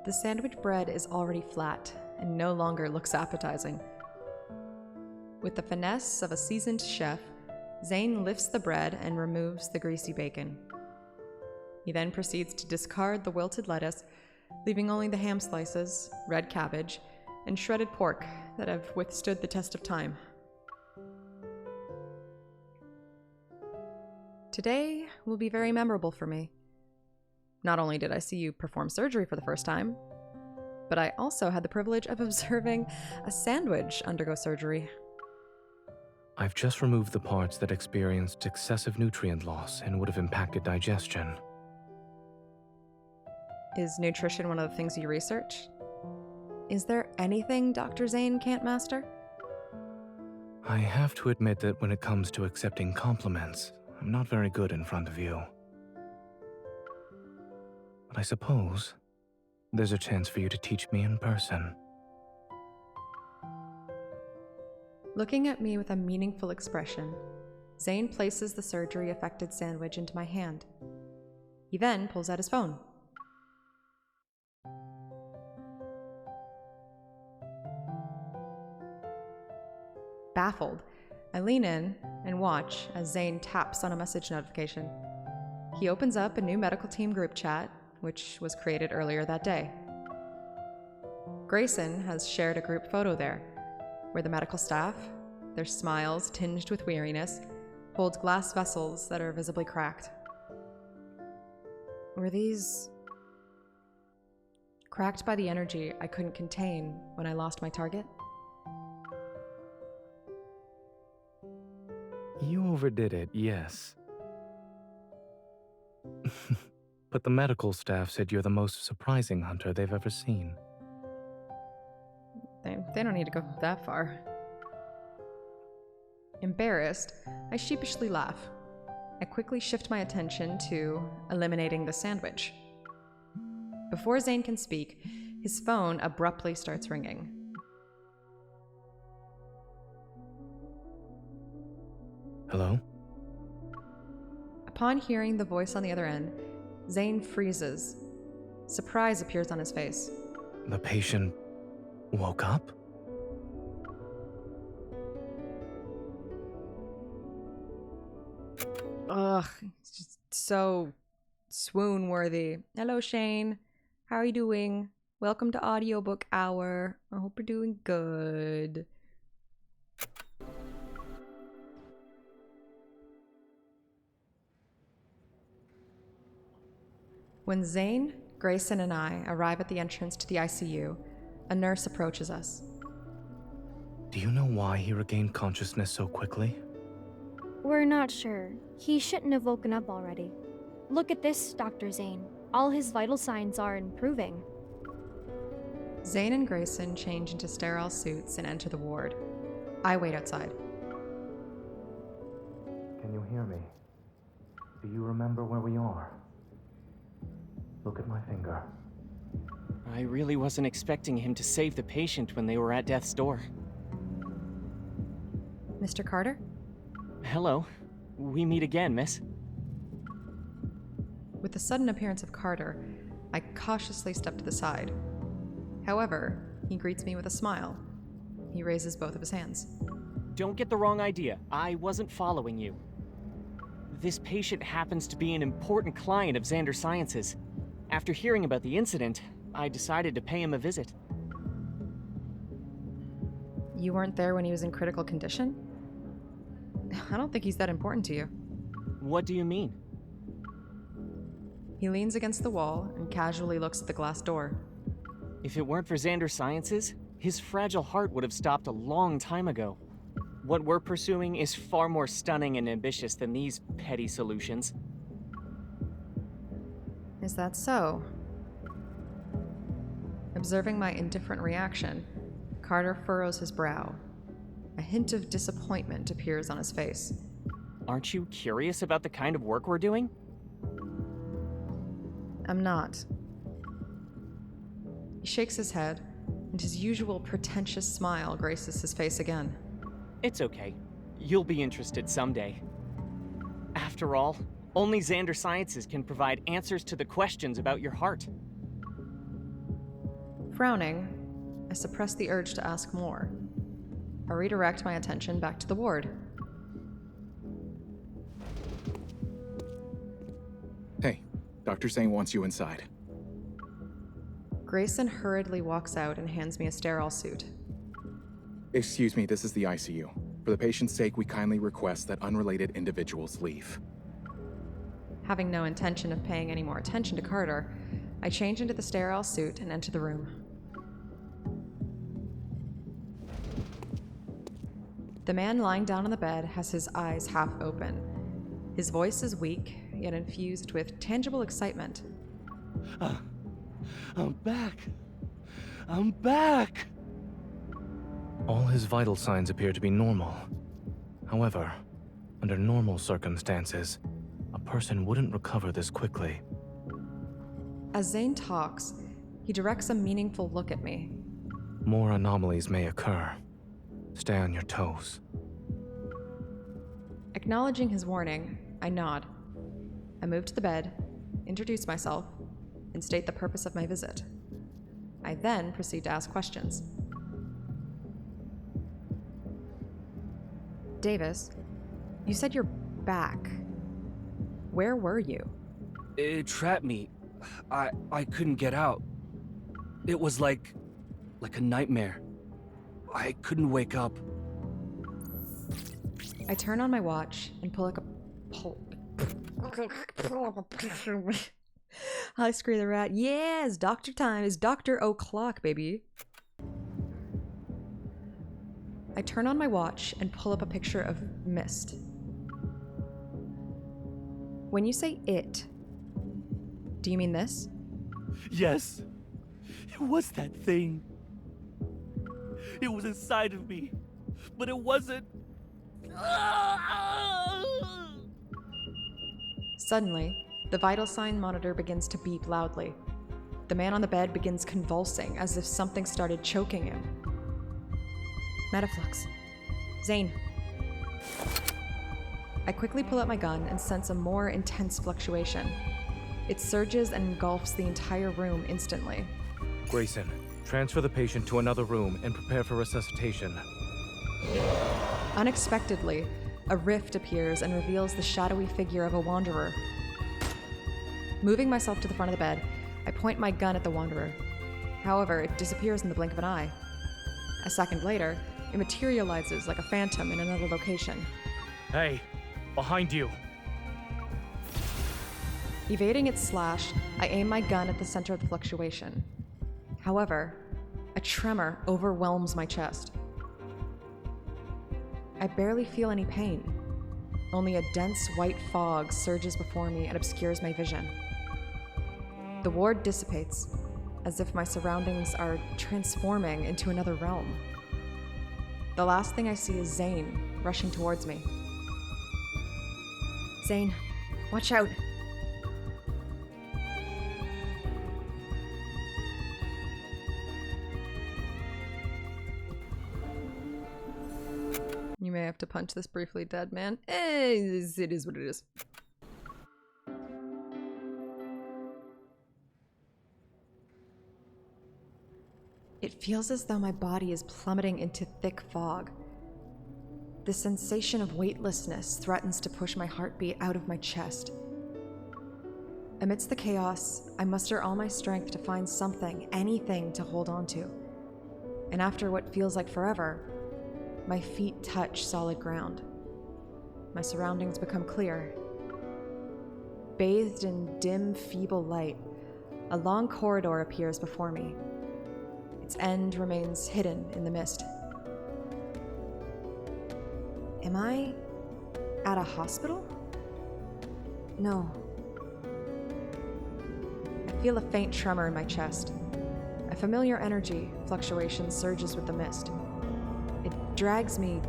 The sandwich bread is already flat and no longer looks appetizing. With the finesse of a seasoned chef, Zane lifts the bread and removes the greasy bacon. He then proceeds to discard the wilted lettuce, leaving only the ham slices, red cabbage, and shredded pork that have withstood the test of time. Today will be very memorable for me. Not only did I see you perform surgery for the first time, but I also had the privilege of observing a sandwich undergo surgery. I've just removed the parts that experienced excessive nutrient loss and would have impacted digestion. Is nutrition one of the things you research? Is there anything Dr. Zane can't master? I have to admit that when it comes to accepting compliments, I'm not very good in front of you. But I suppose there's a chance for you to teach me in person. Looking at me with a meaningful expression, Zane places the surgery-affected sandwich into my hand. He then pulls out his phone. Baffled, I lean in and watch as Zane taps on a message notification. He opens up a new medical team group chat, which was created earlier that day. Grayson has shared a group photo there, where the medical staff, their smiles tinged with weariness, hold glass vessels that are visibly cracked. Were these cracked by the energy I couldn't contain when I lost my target? You overdid it, yes. But the medical staff said you're the most surprising hunter they've ever seen. They don't need to go that far. Embarrassed, I sheepishly laugh. I quickly shift my attention to eliminating the sandwich. Before Zane can speak, his phone abruptly starts ringing. Hello? Upon hearing the voice on the other end, Zane freezes. Surprise appears on his face. The patient woke up? Ugh, it's just so swoon-worthy. Hello, Shane. How are you doing? Welcome to Audiobook Hour. I hope you're doing good. When Zane, Grayson, and I arrive at the entrance to the ICU, a nurse approaches us. Do you know why he regained consciousness so quickly? We're not sure. He shouldn't have woken up already. Look at this, Dr. Zane. All his vital signs are improving. Zane and Grayson change into sterile suits and enter the ward. I wait outside. Can you hear me? Do you remember where we are? Look at my finger. I really wasn't expecting him to save the patient when they were at death's door. Mr. Carter? Hello. We meet again, miss. With the sudden appearance of Carter, I cautiously step to the side. However, he greets me with a smile. He raises both of his hands. Don't get the wrong idea. I wasn't following you. This patient happens to be an important client of Xander Sciences. After hearing about the incident, I decided to pay him a visit. You weren't there when he was in critical condition? I don't think he's that important to you. What do you mean? He leans against the wall and casually looks at the glass door. If it weren't for Xander Sciences, his fragile heart would have stopped a long time ago. What we're pursuing is far more stunning and ambitious than these petty solutions. Is that so? Observing my indifferent reaction, Carter furrows his brow. A hint of disappointment appears on his face. Aren't you curious about the kind of work we're doing? I'm not. He shakes his head, and his usual pretentious smile graces his face again. It's okay. You'll be interested someday. After all, only Xander Sciences can provide answers to the questions about your heart. Frowning, I suppress the urge to ask more. I redirect my attention back to the ward. Hey, Dr. Zane wants you inside. Grayson hurriedly walks out and hands me a sterile suit. Excuse me, this is the ICU. For the patient's sake, we kindly request that unrelated individuals leave. Having no intention of paying any more attention to Carter, I change into the sterile suit and enter the room. The man lying down on the bed has his eyes half open. His voice is weak, yet infused with tangible excitement. I'm back. I'm back! All his vital signs appear to be normal. However, under normal circumstances, a person wouldn't recover this quickly. As Zane talks, he directs a meaningful look at me. More anomalies may occur. Stay on your toes. Acknowledging his warning, I nod. I move to the bed, introduce myself, and state the purpose of my visit. I then proceed to ask questions. Davis, you said you're back. Where were you? It trapped me. I couldn't get out. It was like a nightmare. I couldn't wake up. I turn on my watch and pull up a picture. Hi, Screw the Rat. Yeah, it's doctor time. It's Dr. O'Clock, baby. I turn on my watch and pull up a picture of Mist. When you say it, do you mean this? Yes. It was that thing. It was inside of me. But it wasn't. Suddenly, the vital sign monitor begins to beep loudly. The man on the bed begins convulsing as if something started choking him. Metaflux. Zane. I quickly pull out my gun and sense a more intense fluctuation. It surges and engulfs the entire room instantly. Grayson, transfer the patient to another room and prepare for resuscitation. Unexpectedly, a rift appears and reveals the shadowy figure of a wanderer. Moving myself to the front of the bed, I point my gun at the wanderer. However, it disappears in the blink of an eye. A second later, it materializes like a phantom in another location. Hey, behind you! Evading its slash, I aim my gun at the center of the fluctuation. However, a tremor overwhelms my chest. I barely feel any pain. Only a dense white fog surges before me and obscures my vision. The ward dissipates, as if my surroundings are transforming into another realm. The last thing I see is Zane rushing towards me. Zane, watch out! You may have to punch this briefly dead man. It is what it is. It feels as though my body is plummeting into thick fog. The sensation of weightlessness threatens to push my heartbeat out of my chest. Amidst the chaos, I muster all my strength to find something, anything to hold on to. And after what feels like forever, my feet touch solid ground. My surroundings become clear. Bathed in dim, feeble light, a long corridor appears before me. Its end remains hidden in the mist. Am I at a hospital? No. I feel a faint tremor in my chest. A familiar energy fluctuation surges with the mist. It drags me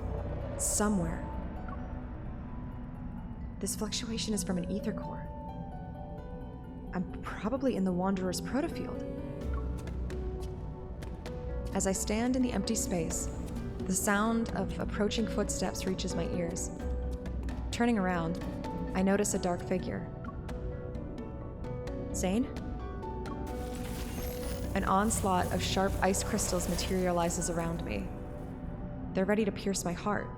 somewhere. This fluctuation is from an ether core. I'm probably in the Wanderer's protofield. As I stand in the empty space, the sound of approaching footsteps reaches my ears. Turning around, I notice a dark figure. Zane? An onslaught of sharp ice crystals materializes around me. They're ready to pierce my heart.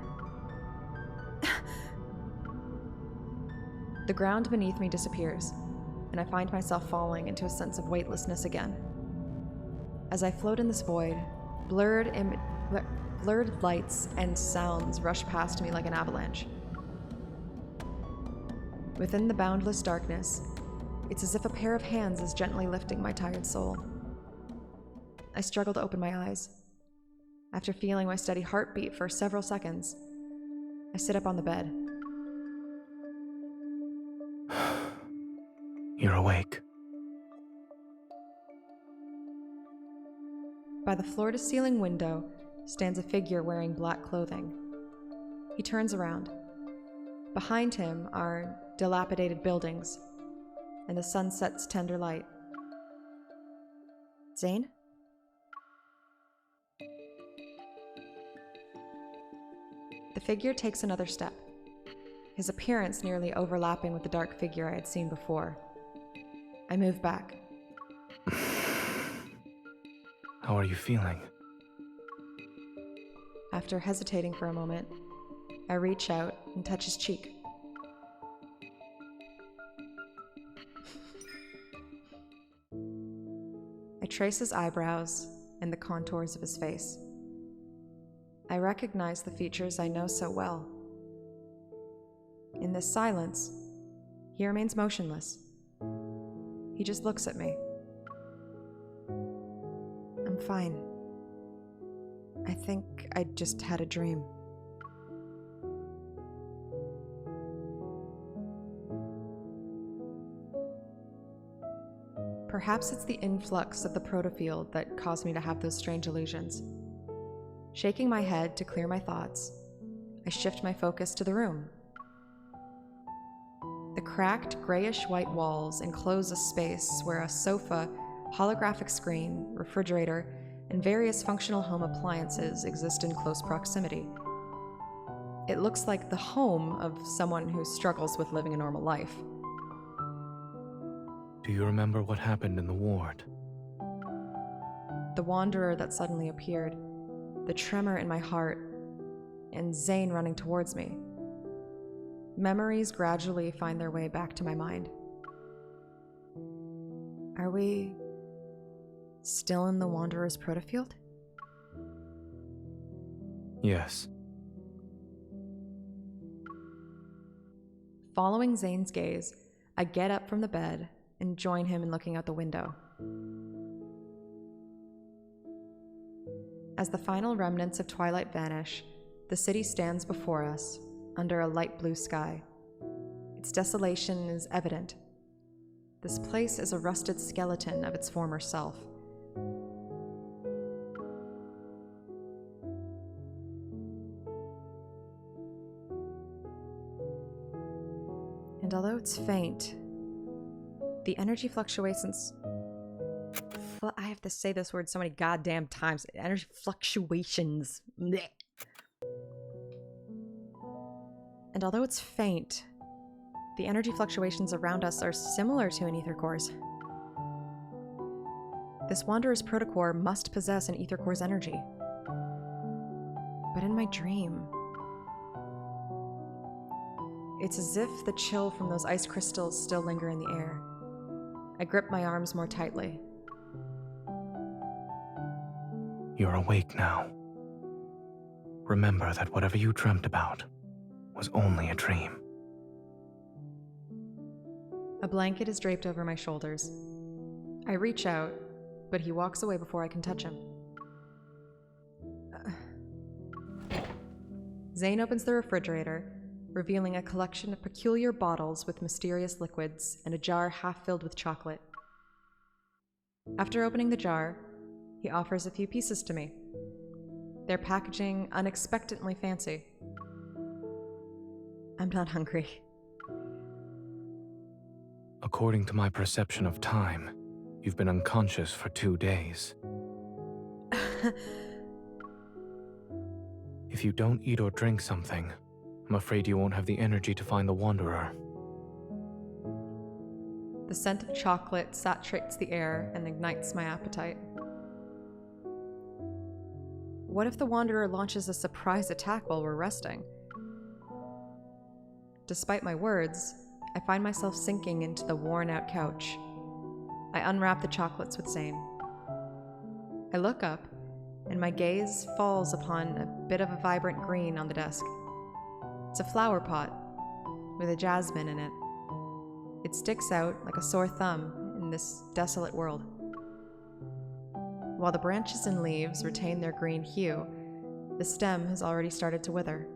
The ground beneath me disappears, and I find myself falling into a sense of weightlessness again. As I float in this void, blurred lights and sounds rush past me like an avalanche. Within the boundless darkness, it's as if a pair of hands is gently lifting my tired soul. I struggle to open my eyes. After feeling my steady heartbeat for several seconds, I sit up on the bed. You're awake. By the floor-to-ceiling window stands a figure wearing black clothing. He turns around. Behind him are dilapidated buildings and the sunset's tender light. Zane? The figure takes another step, his appearance nearly overlapping with the dark figure I had seen before. I move back. How are you feeling? After hesitating for a moment, I reach out and touch his cheek. I trace his eyebrows and the contours of his face. I recognize the features I know so well. In this silence, he remains motionless. He just looks at me. I'm fine. I think I just had a dream. Perhaps it's the influx of the protofield that caused me to have those strange illusions. Shaking my head to clear my thoughts, I shift my focus to the room. The cracked, grayish-white walls enclose a space where a sofa, holographic screen, refrigerator, and various functional home appliances exist in close proximity. It looks like the home of someone who struggles with living a normal life. Do you remember what happened in the ward? The Wanderer that suddenly appeared, the tremor in my heart, and Zane running towards me. Memories gradually find their way back to my mind. Are we still in the Wanderer's protofield? Yes. Following Zane's gaze, I get up from the bed and join him in looking out the window. As the final remnants of twilight vanish, the city stands before us, under a light blue sky. Its desolation is evident. This place is a rusted skeleton of its former self. And although it's faint, the energy fluctuations... I have to say this word so many goddamn times. Energy fluctuations. Blech. And although it's faint, the energy fluctuations around us are similar to an ether core's. This Wanderer's protocore must possess an ether core's energy. But in my dream, it's as if the chill from those ice crystals still linger in the air. I grip my arms more tightly. You're awake now. Remember that whatever you dreamt about was only a dream. A blanket is draped over my shoulders. I reach out, but he walks away before I can touch him. Zane opens the refrigerator, revealing a collection of peculiar bottles with mysterious liquids and a jar half filled with chocolate. After opening the jar, he offers a few pieces to me. their packaging unexpectedly fancy. I'm not hungry. According to my perception of time, you've been unconscious for 2 days. If you don't eat or drink something, I'm afraid you won't have the energy to find the Wanderer. The scent of chocolate saturates the air and ignites my appetite. What if the Wanderer launches a surprise attack while we're resting? Despite my words, I find myself sinking into the worn-out couch. I unwrap the chocolates with Zane. I look up, and my gaze falls upon a bit of a vibrant green on the desk. It's a flower pot with a jasmine in it. It sticks out like a sore thumb in this desolate world. While the branches and leaves retain their green hue, the stem has already started to wither.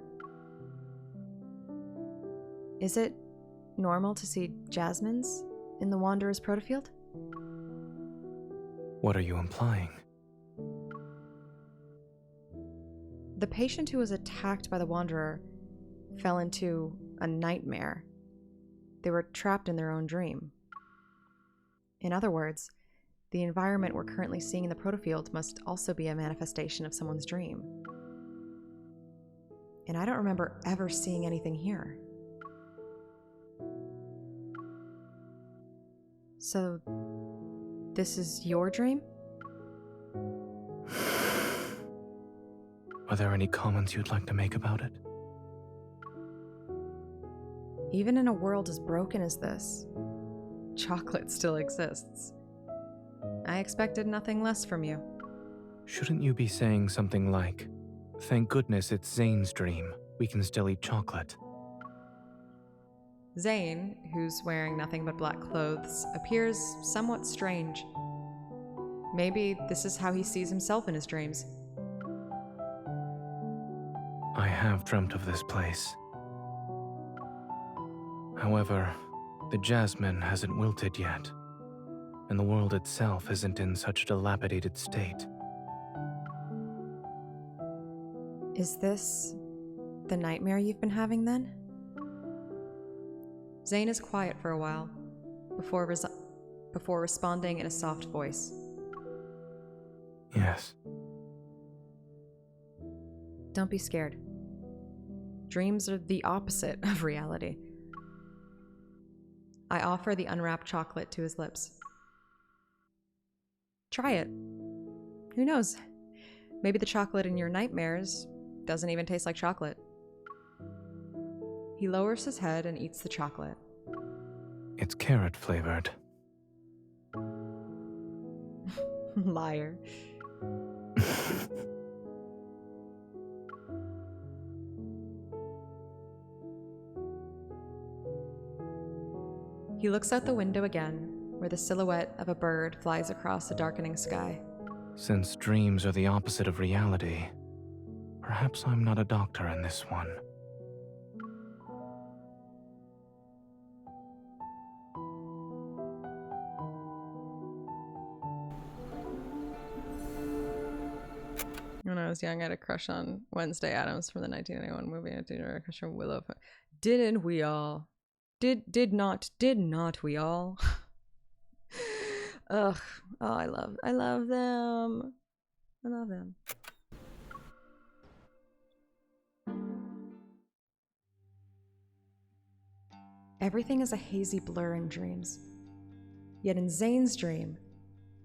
Is it normal to see jasmines in the Wanderer's protofield? What are you implying? The patient who was attacked by the Wanderer fell into a nightmare. They were trapped in their own dream. In other words, the environment we're currently seeing in the protofield must also be a manifestation of someone's dream. And I don't remember ever seeing anything here. So, this is your dream? Are there any comments you'd like to make about it? Even in a world as broken as this, chocolate still exists. I expected nothing less from you. Shouldn't you be saying something like, "Thank goodness it's Zane's dream. We can still eat chocolate"? Zane, who's wearing nothing but black clothes, appears somewhat strange. Maybe this is how he sees himself in his dreams. I have dreamt of this place. However, the jasmine hasn't wilted yet, and the world itself isn't in such a dilapidated state. Is this the nightmare you've been having then? Zane is quiet for a while, before responding in a soft voice. Yes. Don't be scared. Dreams are the opposite of reality. I offer the unwrapped chocolate to his lips. Try it. Who knows? Maybe the chocolate in your nightmares doesn't even taste like chocolate. He lowers his head and eats the chocolate. It's carrot flavored. Liar. He looks out the window again, where the silhouette of a bird flies across the darkening sky. Since dreams are the opposite of reality, perhaps I'm not a doctor in this one. When I was young, I had a crush on Wednesday Addams from the 1991 movie. I did a crush on Willow. Didn't we all? Did not we all? Ugh. Oh, I love them. I love them. Everything is a hazy blur in dreams. Yet in Zane's dream,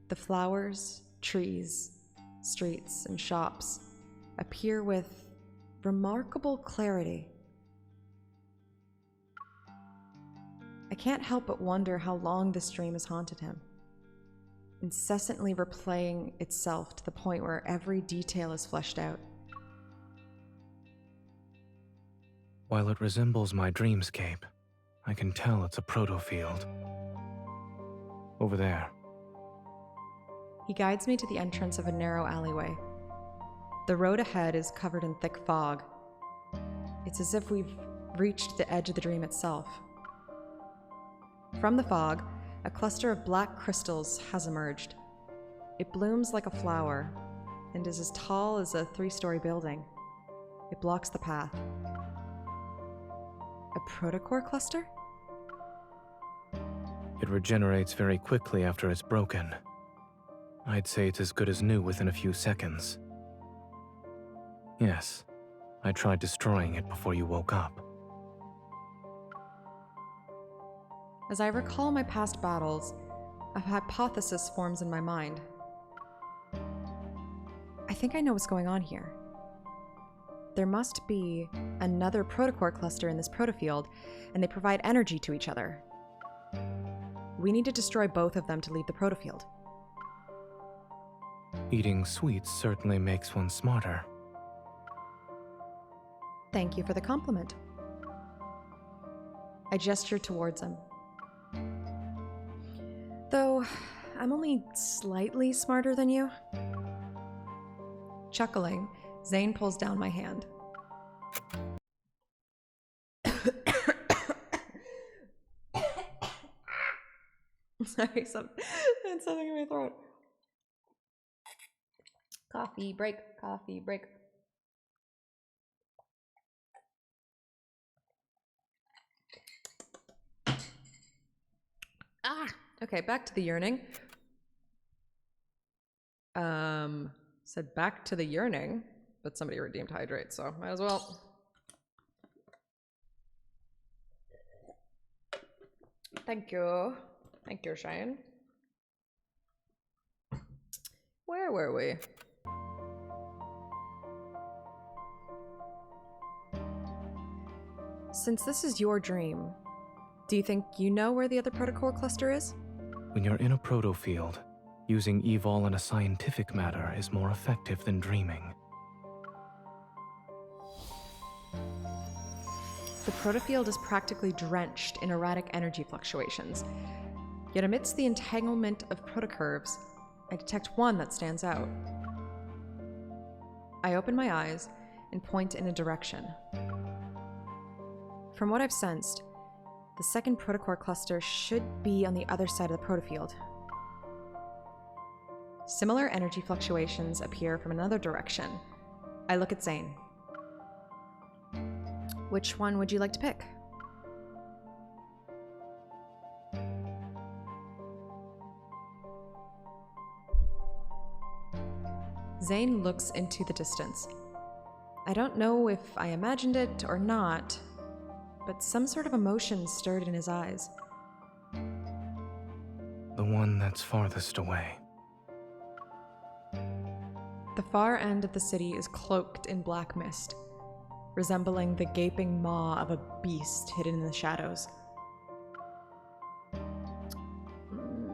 the flowers, trees, streets, and shops appear with remarkable clarity. I can't help but wonder how long this dream has haunted him, incessantly replaying itself to the point where every detail is fleshed out. While it resembles my dreamscape, I can tell it's a protofield. Over there. He guides me to the entrance of a narrow alleyway. The road ahead is covered in thick fog. It's as if we've reached the edge of the dream itself. From the fog, a cluster of black crystals has emerged. It blooms like a flower, and is as tall as a 3-story building. It blocks the path. A protocore cluster? It regenerates very quickly after it's broken. I'd say it's as good as new within a few seconds. Yes, I tried destroying it before you woke up. As I recall my past battles, a hypothesis forms in my mind. I think I know what's going on here. There must be another protocore cluster in this protofield, and they provide energy to each other. We need to destroy both of them to leave the protofield. Eating sweets certainly makes one smarter. Thank you for the compliment. I gestured towards him. Though, I'm only slightly smarter than you. Chuckling, Zane pulls down my hand. Sorry, something in my throat. Coffee break, coffee break. Okay, back to the yearning. Said back to the yearning, but somebody redeemed hydrate, so might as well. Thank you. Thank you, Shane. Where were we? Since this is your dream, do you think you know where the other protocore cluster is? When you're in a protofield, using evol in a scientific matter is more effective than dreaming. The protofield is practically drenched in erratic energy fluctuations. Yet amidst the entanglement of protocurves, I detect one that stands out. I open my eyes and point in a direction. From what I've sensed, the second protocore cluster should be on the other side of the protofield. Similar energy fluctuations appear from another direction. I look at Zane. Which one would you like to pick? Zane looks into the distance. I don't know if I imagined it or not, but some sort of emotion stirred in his eyes. The one that's farthest away. The far end of the city is cloaked in black mist, resembling the gaping maw of a beast hidden in the shadows.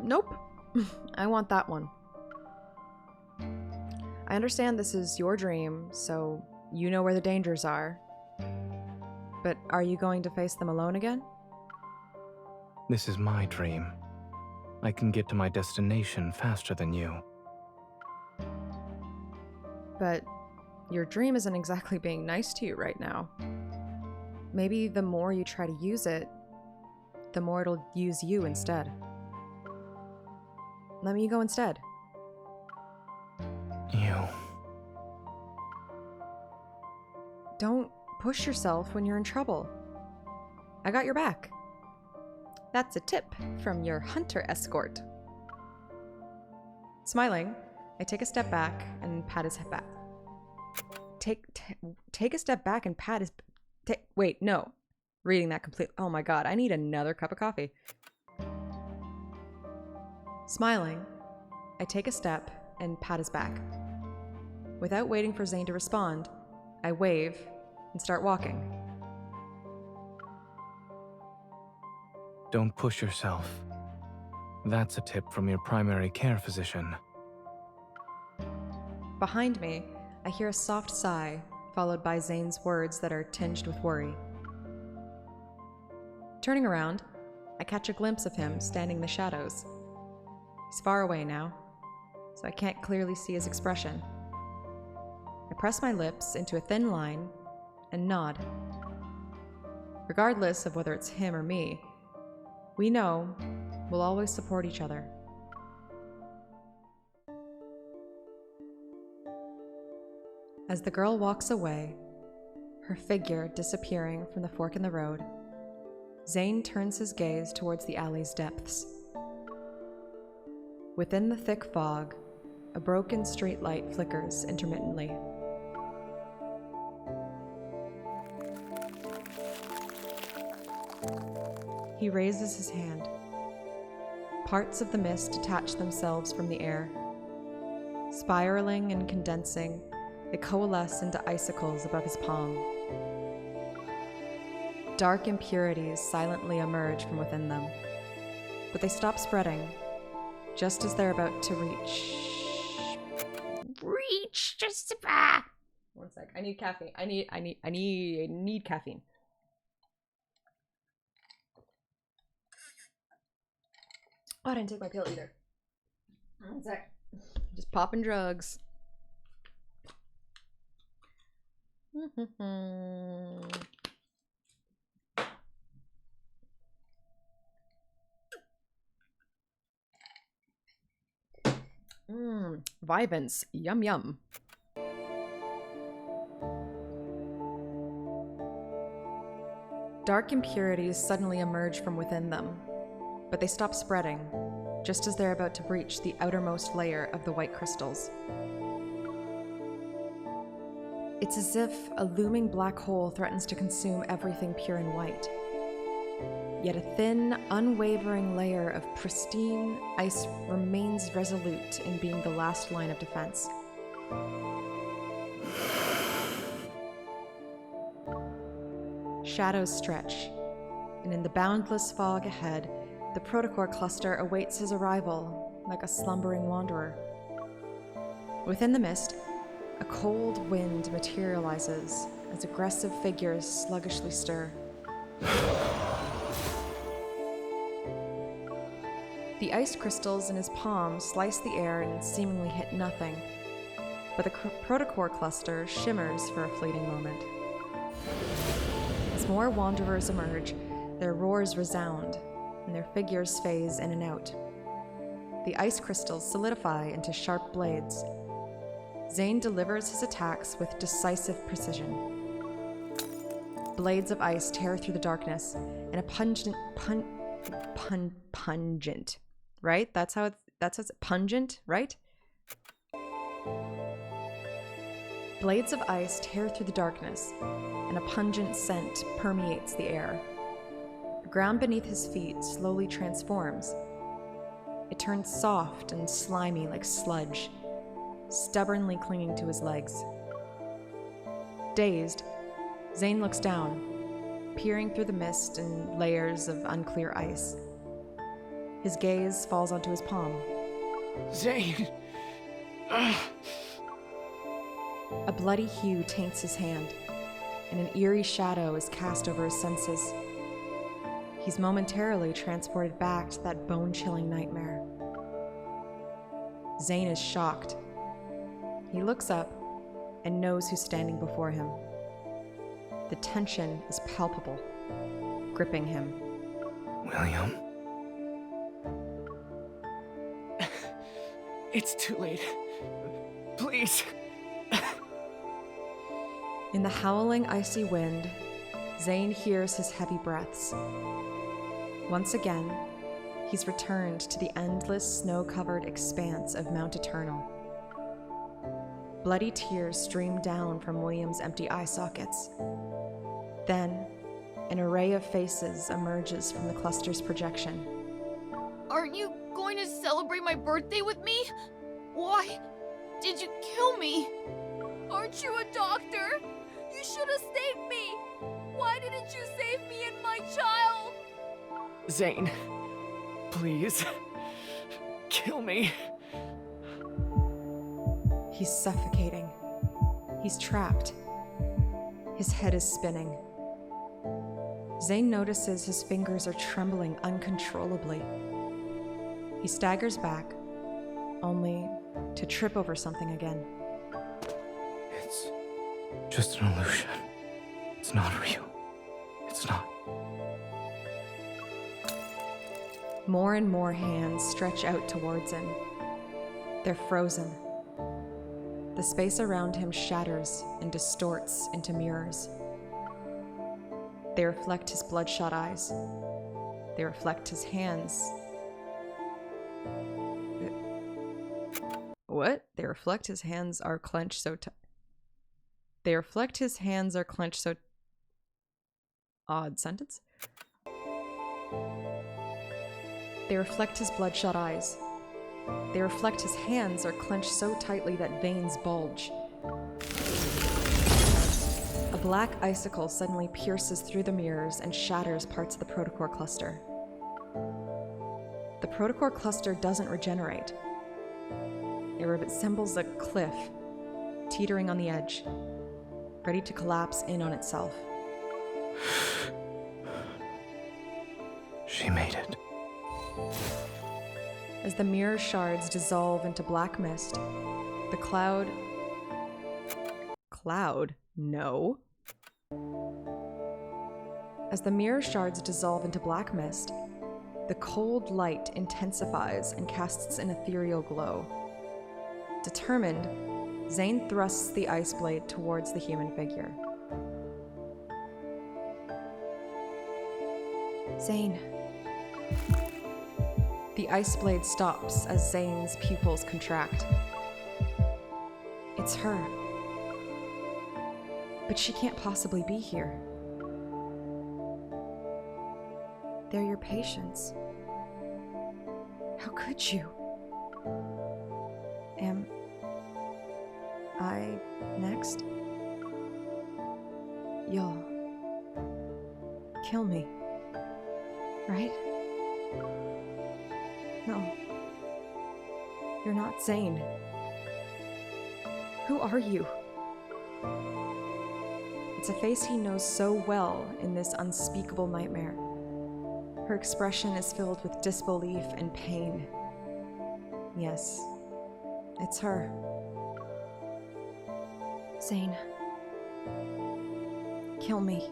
Nope. I want that one. I understand this is your dream, so you know where the dangers are. But are you going to face them alone again? This is my dream. I can get to my destination faster than you. But your dream isn't exactly being nice to you right now. Maybe the more you try to use it, the more it'll use you instead. Let me go instead. You. Don't push yourself when you're in trouble. I got your back. That's a tip from your hunter escort. Smiling, I take a step back and pat his head back. Take a step back and pat his... wait, no. Reading that complete... Oh my god, I need another cup of coffee. Smiling, I take a step and pat his back. Without waiting for Zane to respond, I wave and start walking. Don't push yourself. That's a tip from your primary care physician. Behind me, I hear a soft sigh, followed by Zane's words that are tinged with worry. Turning around, I catch a glimpse of him standing in the shadows. He's far away now, so I can't clearly see his expression. I press my lips into a thin line and nod. Regardless of whether it's him or me, we know we'll always support each other. As the girl walks away, her figure disappearing from the fork in the road, Zane turns his gaze towards the alley's depths. Within the thick fog, a broken streetlight flickers intermittently. He raises his hand. Parts of the mist detach themselves from the air. Spiraling and condensing, they coalesce into icicles above his palm. Dark impurities silently emerge from within them, but they stop spreading just as they're about to reach just about. One sec. I need caffeine. I need caffeine. Oh, I didn't take my pill either. One sec. Just popping drugs. Vibance. Yum yum. Dark impurities suddenly emerge from within them, but they stop spreading, just as they're about to breach the outermost layer of the white crystals. It's as if a looming black hole threatens to consume everything pure and white. Yet a thin, unwavering layer of pristine ice remains resolute in being the last line of defense. Shadows stretch, and in the boundless fog ahead, the protocore cluster awaits his arrival like a slumbering wanderer. Within the mist, a cold wind materializes as aggressive figures sluggishly stir. The ice crystals in his palm slice the air and seemingly hit nothing, but the protocore cluster shimmers for a fleeting moment. As more wanderers emerge, their roars resound, and their figures phase in and out. The ice crystals solidify into sharp blades. Zane delivers his attacks with decisive precision. Blades of ice tear through the darkness, and a pungent, right? That's how it's pungent, right? Blades of ice tear through the darkness, and a pungent scent permeates the air. The ground beneath his feet slowly transforms. It turns soft and slimy like sludge, stubbornly clinging to his legs. Dazed, Zane looks down, peering through the mist and layers of unclear ice. His gaze falls onto his palm. Zane! A bloody hue taints his hand, and an eerie shadow is cast over his senses. He's momentarily transported back to that bone-chilling nightmare. Zane is shocked. He looks up and knows who's standing before him. The tension is palpable, gripping him. William? It's too late. Please. In the howling, icy wind, Zane hears his heavy breaths. Once again, he's returned to the endless, snow-covered expanse of Mount Eternal. Bloody tears stream down from William's empty eye sockets. Then, an array of faces emerges from the cluster's projection. Aren't you going to celebrate my birthday with me? Why did you kill me? Aren't you a doctor? You should have saved me! Why didn't you save me and my child? Zane, please. Kill me. He's suffocating. He's trapped. His head is spinning. Zane notices his fingers are trembling uncontrollably. He staggers back, only to trip over something again. It's just an illusion. It's not real. It's not. More and more hands stretch out towards him. They're frozen. The space around him shatters and distorts into mirrors. They reflect his bloodshot eyes. They reflect his hands. What? They reflect his hands are clenched so tight. They reflect his hands are clenched so... Odd sentence. They reflect his bloodshot eyes. They reflect his hands are clenched so tightly that veins bulge. A black icicle suddenly pierces through the mirrors and shatters parts of the protocore cluster. The protocore cluster doesn't regenerate. It resembles a cliff, teetering on the edge, ready to collapse in on itself. She made it. As the mirror shards dissolve into black mist, the cloud... Cloud? No. As the mirror shards dissolve into black mist, the cold light intensifies and casts an ethereal glow. Determined, Zane thrusts the ice blade towards the human figure. Zane. The ice blade stops as Zane's pupils contract. It's her. But she can't possibly be here. They're your patients. How could you? Am I next? You'll kill me, right? No. You're not Zane. Who are you? It's a face he knows so well in this unspeakable nightmare. Her expression is filled with disbelief and pain. Yes, it's her. Zane. Kill me.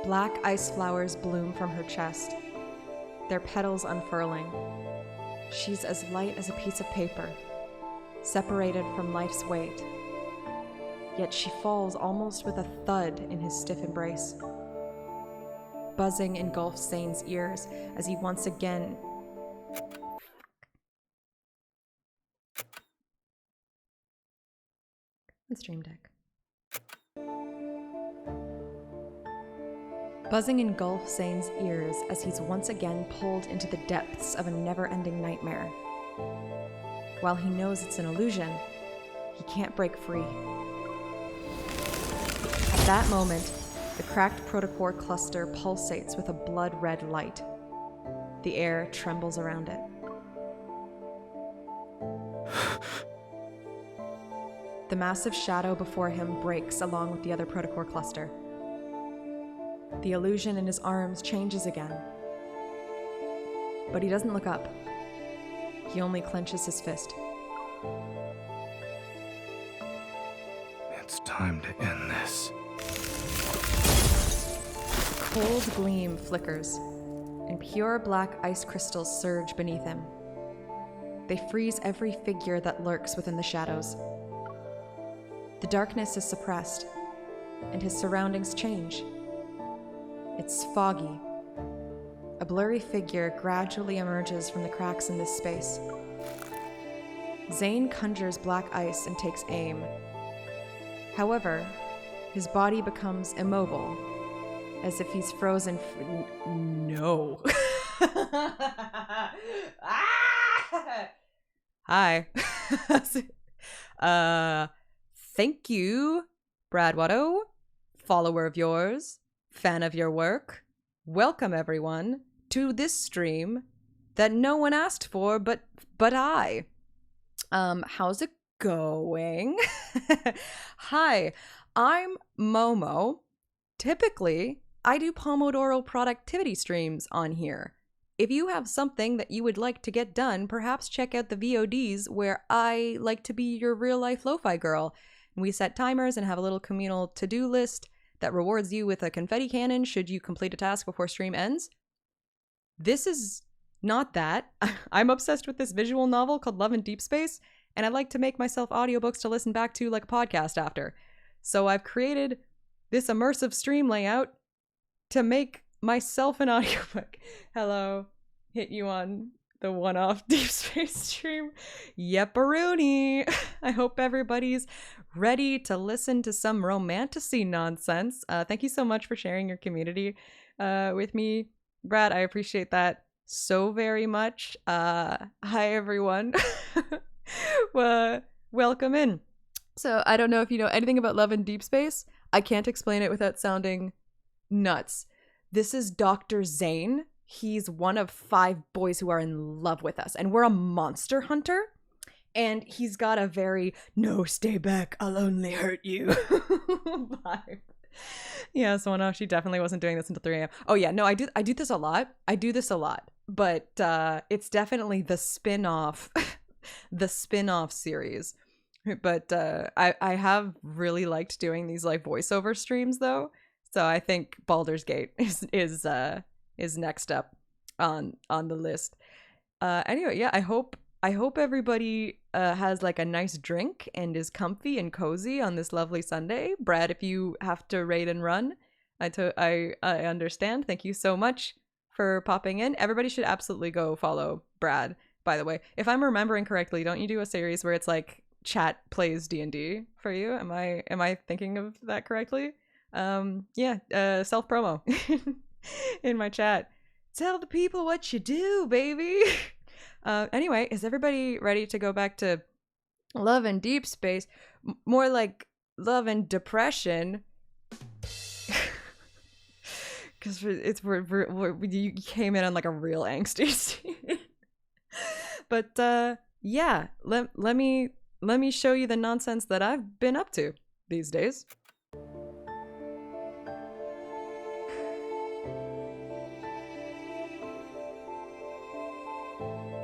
Black ice flowers bloom from her chest, their petals unfurling. She's as light as a piece of paper, separated from life's weight. Yet she falls almost with a thud in his stiff embrace. Buzzing engulfs Zane's ears as he once again... Stream Deck. Buzzing engulfs Zane's ears as he's once again pulled into the depths of a never-ending nightmare. While he knows it's an illusion, he can't break free. At that moment, the cracked protocore cluster pulsates with a blood-red light. The air trembles around it. The massive shadow before him breaks along with the other protocore cluster. The illusion in his arms changes again. But he doesn't look up. He only clenches his fist. It's time to end this. A cold gleam flickers, and pure black ice crystals surge beneath him. They freeze every figure that lurks within the shadows. The darkness is suppressed, and his surroundings change. It's foggy. A blurry figure gradually emerges from the cracks in this space. Zane conjures black ice and takes aim. However, his body becomes immobile, as if he's frozen. No. Hi. Thank you, Brad Watto, follower of yours. Fan of your work. Welcome everyone to this stream that no one asked for but I. How's it going? Hi, I'm Momo. Typically, I do Pomodoro productivity streams on here. If you have something that you would like to get done, perhaps check out the VODs where I like to be your real-life lo-fi girl. We set timers and have a little communal to-do list that rewards you with a confetti cannon should you complete a task before stream ends. This is not that. I'm obsessed with this visual novel called Love and Deepspace, and I like to make myself audiobooks to listen back to like a podcast after. So I've created this immersive stream layout to make myself an audiobook. Hello, hit you on the one-off Deep Space stream. Yepperoonie. I hope everybody's ready to listen to some romantasy nonsense. Thank you so much for sharing your community with me, Brad. I appreciate that so very much. Hi, everyone. Welcome in. So I don't know if you know anything about Love and Deepspace. I can't explain it without sounding nuts. This is Dr. Zane. He's one of 5 boys who are in love with us, and we're a monster hunter. And he's got a very "no, stay back, I'll only hurt you" vibe. Yeah, so no, she definitely wasn't doing this until 3 a.m. Oh yeah, no, I do this a lot. But it's definitely the spin-off, the spin-off series. But I have really liked doing these like voiceover streams though. So I think Baldur's Gate is next up on the list. Anyway, yeah, I hope everybody has like a nice drink and is comfy and cozy on this lovely Sunday. Brad, if you have to raid and run, I understand. Thank you so much for popping in. Everybody should absolutely go follow Brad, by the way. If I'm remembering correctly, don't you do a series where it's like chat plays D&D for you? Am I thinking of that correctly? Self promo in my chat. Tell the people what you do, baby. Anyway, is everybody ready to go back to Love and Deepspace? More like Love and Depression. Because you came in on like a real angsty scene. But yeah, let me show you the nonsense that I've been up to these days.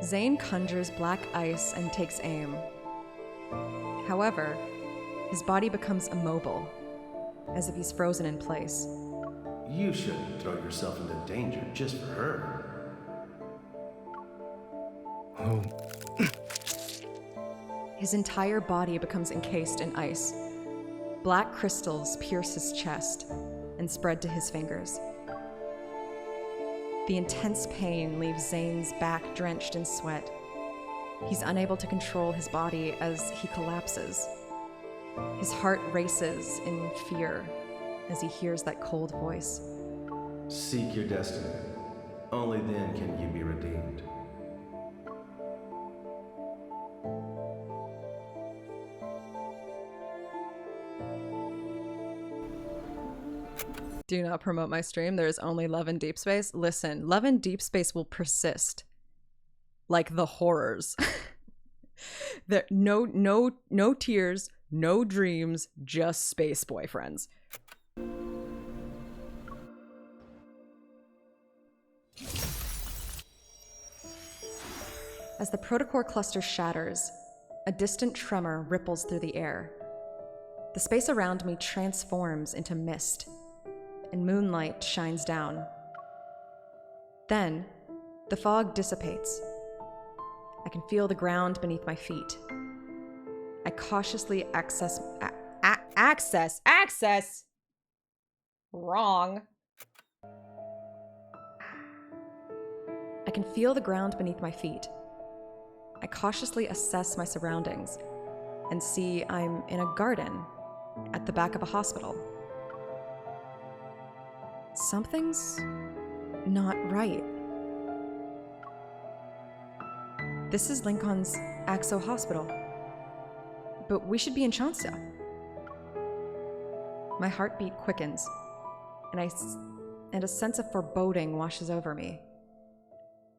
Zane conjures black ice and takes aim. However, his body becomes immobile, as if he's frozen in place. You shouldn't throw yourself into danger just for her. Oh. His entire body becomes encased in ice. Black crystals pierce his chest and spread to his fingers. The intense pain leaves Zane's back drenched in sweat. He's unable to control his body as he collapses. His heart races in fear as he hears that cold voice. Seek your destiny. Only then can you be redeemed. Do not promote my stream. There is only Love and Deepspace. Listen, Love and Deepspace will persist. Like the horrors. There, no tears, no dreams, just space boyfriends. As the protocore cluster shatters, a distant tremor ripples through the air. The space around me transforms into mist, and moonlight shines down. Then, the fog dissipates. I can feel the ground beneath my feet. I cautiously access. Wrong. I can feel the ground beneath my feet. I cautiously assess my surroundings and see I'm in a garden at the back of a hospital. Something's not right. This is Lincoln's Axo Hospital, but we should be in Chauncey. My heartbeat quickens, and a sense of foreboding washes over me.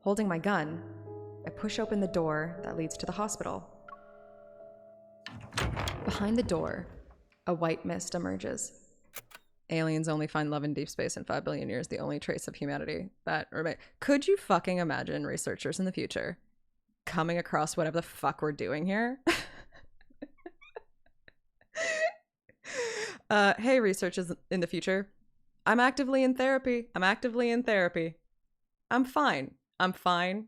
Holding my gun, I push open the door that leads to the hospital. Behind the door, a white mist emerges. Aliens only find love in deep space in 5 billion years, the only trace of humanity that remains. Could you fucking imagine researchers in the future coming across whatever the fuck we're doing here? Hey, researchers in the future. I'm actively in therapy. I'm fine. I'm fine.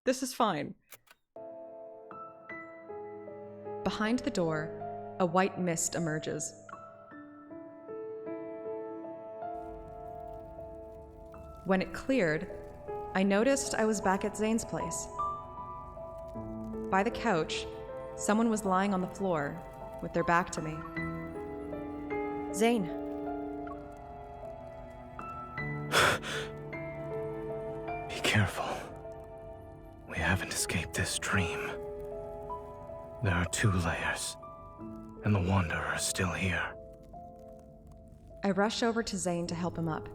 This is fine. Behind the door, a white mist emerges. When it cleared, I noticed I was back at Zane's place. By the couch, someone was lying on the floor with their back to me. Zane. Be careful. We haven't escaped this dream. There are 2 layers, and the Wanderer is still here. I rush over to Zane to help him up.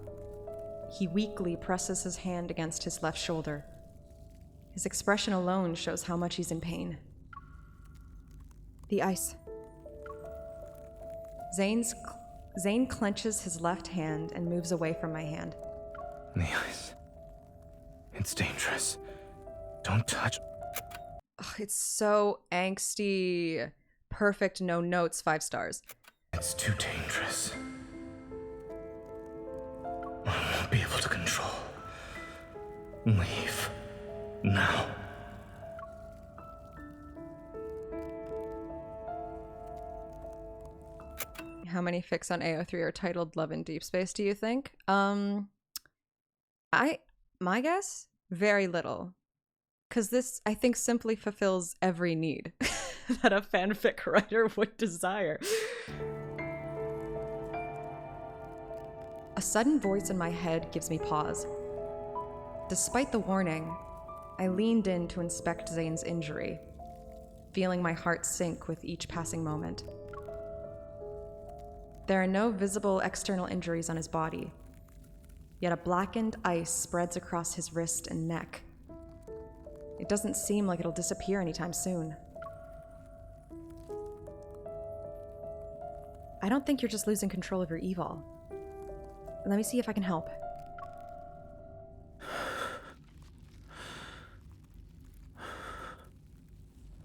He weakly presses his hand against his left shoulder. His expression alone shows how much he's in pain. The ice. Zane clenches his left hand and moves away from my hand. The ice. It's dangerous. Don't touch. Ugh, it's so angsty. Perfect, no notes, 5 stars. It's too dangerous. I won't be able to control. Leave. Now. How many fics on AO3 are titled Love and Deepspace, do you think? My guess? Very little. Because this, I think, simply fulfills every need that a fanfic writer would desire. A sudden voice in my head gives me pause. Despite the warning, I leaned in to inspect Zane's injury, feeling my heart sink with each passing moment. There are no visible external injuries on his body, yet a blackened ice spreads across his wrist and neck. It doesn't seem like it'll disappear anytime soon. I don't think you're just losing control of your evil. Let me see if I can help.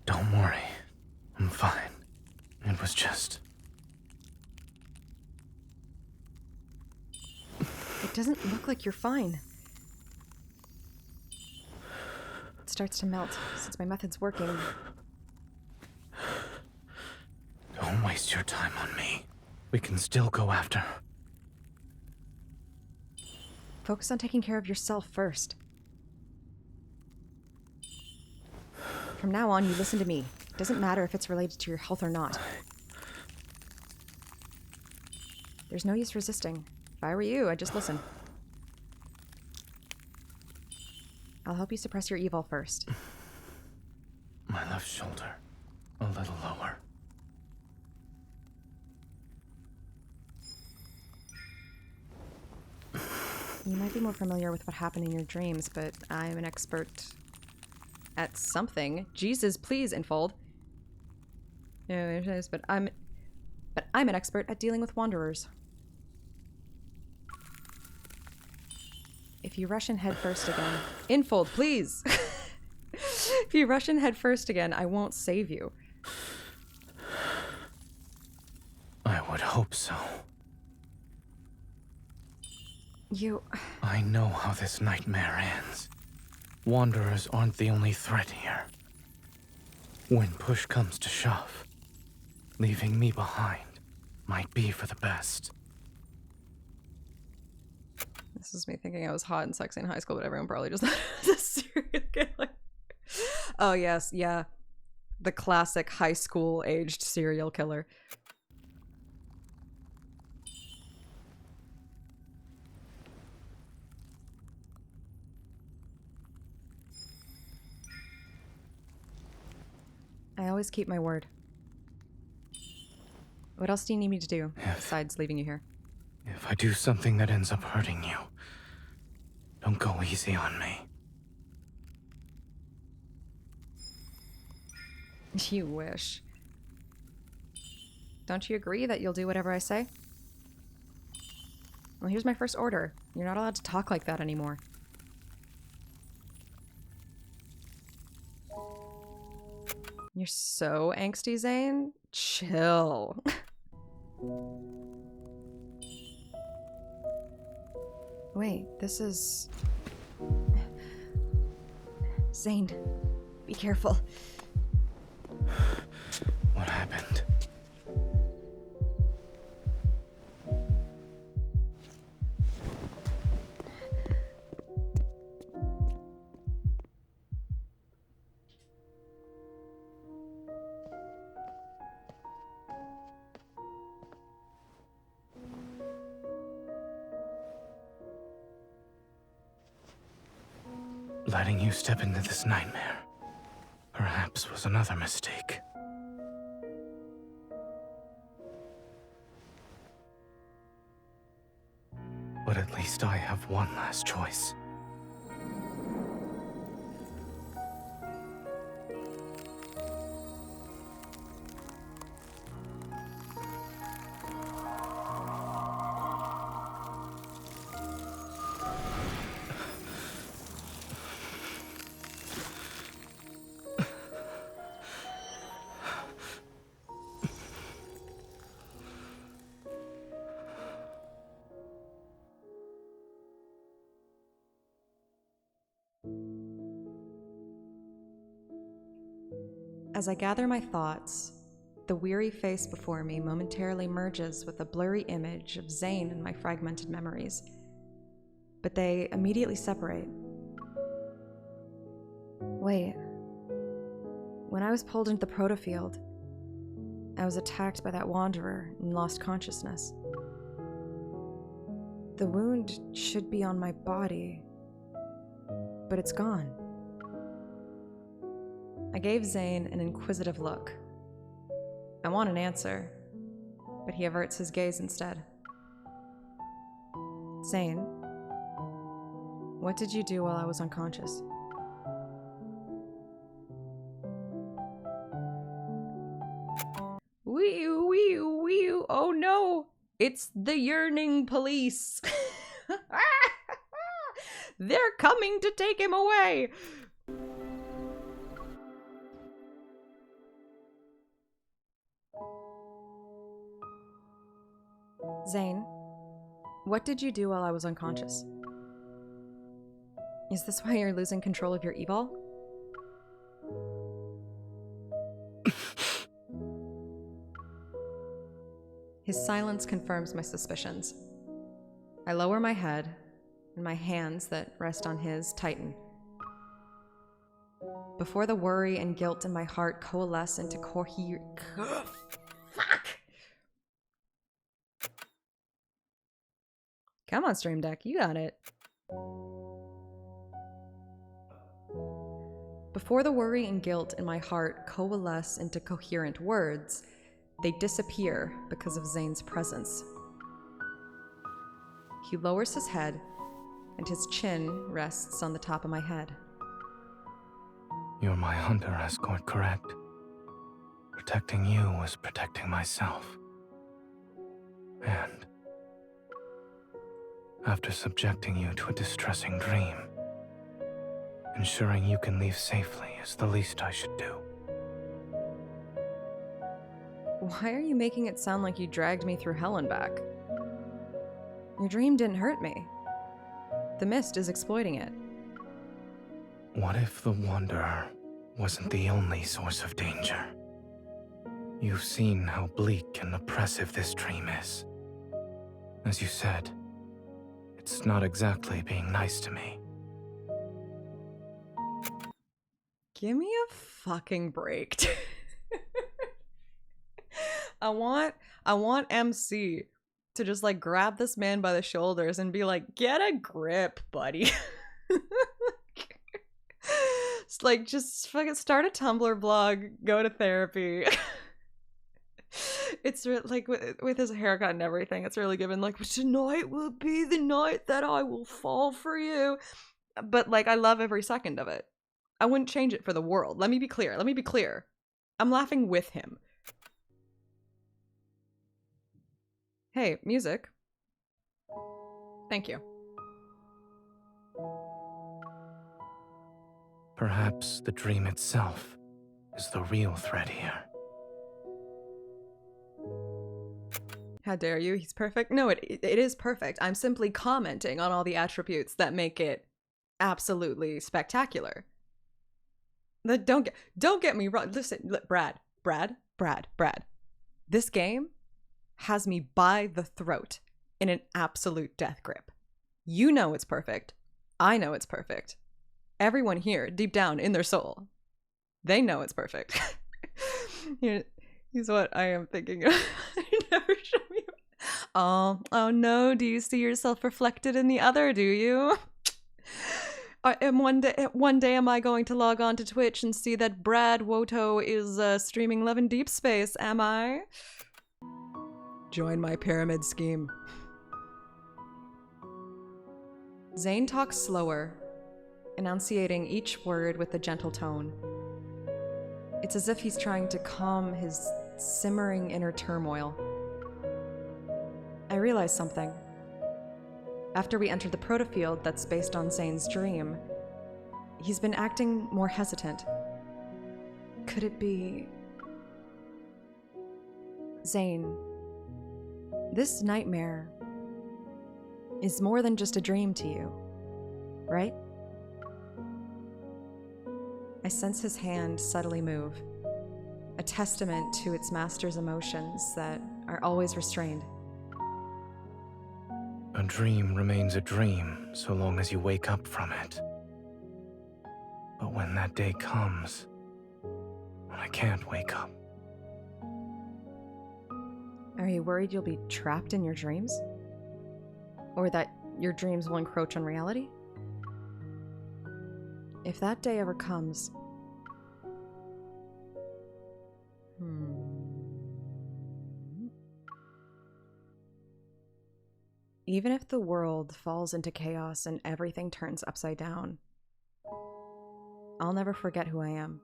Don't worry. I'm fine. It was just... It doesn't look like you're fine. It starts to melt since my method's working. Don't waste your time on me. We can still go after. Focus on taking care of yourself first. From now on, you listen to me. It doesn't matter if it's related to your health or not. There's no use resisting. If I were you, I'd just listen. I'll help you suppress your evil first. My left shoulder. A little lower. You might be more familiar with what happened in your dreams, but I'm an expert at something. Jesus, please, Infold. No, but I'm an expert at dealing with wanderers. If you rush in head first again, Infold, please. If you rush in head first again, I won't save you. I would hope so. I know how this nightmare ends. Wanderers aren't the only threat here. When push comes to shove, leaving me behind might be for the best. This is me thinking I was hot and sexy in high school, but everyone probably just thought I was a serial killer. Oh yes, yeah. The classic high school aged serial killer. I always keep my word. What else do you need me to do, besides leaving you here? If I do something that ends up hurting you, don't go easy on me. You wish. Don't you agree that you'll do whatever I say? Well, here's my first order. You're not allowed to talk like that anymore. You're so angsty, Zane. Chill. Wait, this is... Zane, be careful. What happened? Letting you step into this nightmare, perhaps, was another mistake. But at least I have one last choice. As I gather my thoughts, the weary face before me momentarily merges with a blurry image of Zane and my fragmented memories. But they immediately separate. Wait. When I was pulled into the protofield, I was attacked by that wanderer and lost consciousness. The wound should be on my body, but it's gone. I gave Zane an inquisitive look. I want an answer, but he averts his gaze instead. Zane, what did you do while I was unconscious? Wee, oh no! It's the yearning police! They're coming to take him away! Zane, what did you do while I was unconscious? Is this why you're losing control of your evil? His silence confirms my suspicions. I lower my head, and my hands that rest on his tighten. Before the worry and guilt in my heart coalesce into Fuck! Come on, Stream Deck, you got it. Before the worry and guilt in my heart coalesce into coherent words, they disappear because of Zane's presence. He lowers his head, and his chin rests on the top of my head. You're my hunter escort, correct? Protecting you was protecting myself. And after subjecting you to a distressing dream, ensuring you can leave safely is the least I should do. Why are you making it sound like you dragged me through hell and back? Your dream didn't hurt me. The mist is exploiting it. What if the Wanderer wasn't the only source of danger? You've seen how bleak and oppressive this dream is. As you said, it's not exactly being nice to me. Give me a fucking break. I want MC to just like grab this man by the shoulders and be like, get a grip, buddy. It's like, just fucking start a Tumblr blog, go to therapy. It's like with his haircut and everything, it's really given like, tonight will be the night that I will fall for you. But like, I love every second of it. I wouldn't change it for the world. Let me be clear. I'm laughing with him. Hey, music. Thank you. Perhaps the dream itself is the real threat here. How dare you? He's perfect. No, it is perfect. I'm simply commenting on all the attributes that make it absolutely spectacular. Don't get me wrong. Listen, Brad. This game has me by the throat in an absolute death grip. You know it's perfect. I know it's perfect. Everyone here, deep down in their soul, they know it's perfect. Here's what I am thinking of. Never show me. Oh no, do you see yourself reflected in the other, do you? And one day am I going to log on to Twitch and see that Brad Woto is streaming Love and Deepspace, am I? Join my pyramid scheme. Zane talks slower, enunciating each word with a gentle tone. It's as if he's trying to calm his simmering inner turmoil. I realize something. After we entered the protofield that's based on Zane's dream, he's been acting more hesitant. Could it be... Zane, this nightmare is more than just a dream to you, right? I sense his hand subtly move, a testament to its master's emotions that are always restrained. A dream remains a dream so long as you wake up from it. But when that day comes, when I can't wake up... Are you worried you'll be trapped in your dreams? Or that your dreams will encroach on reality? If that day ever comes... Even if the world falls into chaos and everything turns upside down, I'll never forget who I am.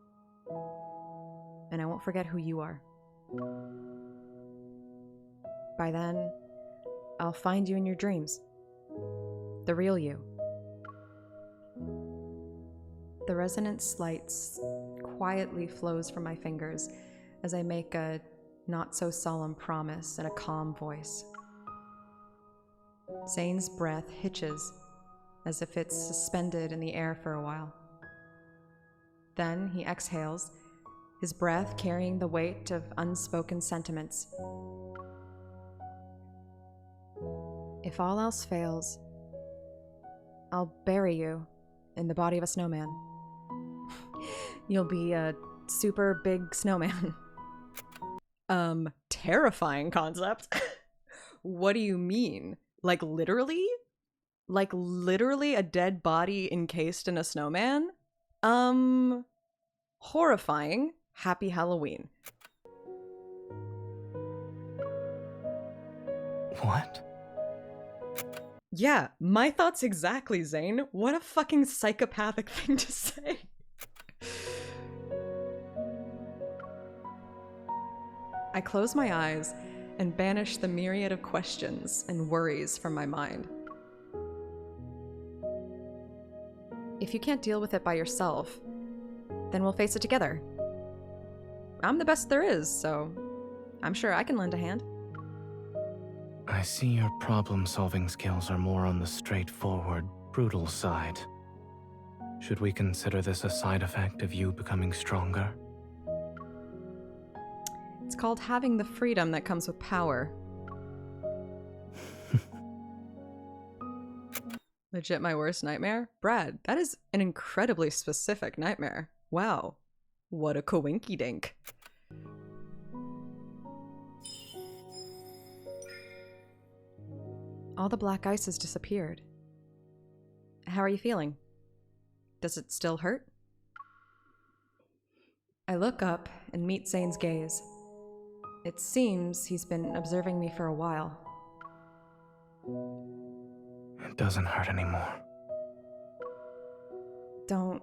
And I won't forget who you are. By then, I'll find you in your dreams. The real you. The resonance lights quietly flows from my fingers as I make a not-so-solemn promise in a calm voice. Zane's breath hitches as if it's suspended in the air for a while. Then he exhales, his breath carrying the weight of unspoken sentiments. If all else fails, I'll bury you in the body of a snowman. You'll be a super big snowman. Terrifying concept. What do you mean? Like literally? Like literally a dead body encased in a snowman? Horrifying. Happy Halloween. What? Yeah, my thoughts exactly, Zane. What a fucking psychopathic thing to say. I close my eyes and banish the myriad of questions and worries from my mind. If you can't deal with it by yourself, then we'll face it together. I'm the best there is, so I'm sure I can lend a hand. I see your problem-solving skills are more on the straightforward, brutal side. Should we consider this a side effect of you becoming stronger? It's called having the freedom that comes with power. Legit my worst nightmare? Brad, that is an incredibly specific nightmare. Wow. What a coinky-dink. All the black ice has disappeared. How are you feeling? Does it still hurt? I look up and meet Zane's gaze. It seems he's been observing me for a while. It doesn't hurt anymore. Don't.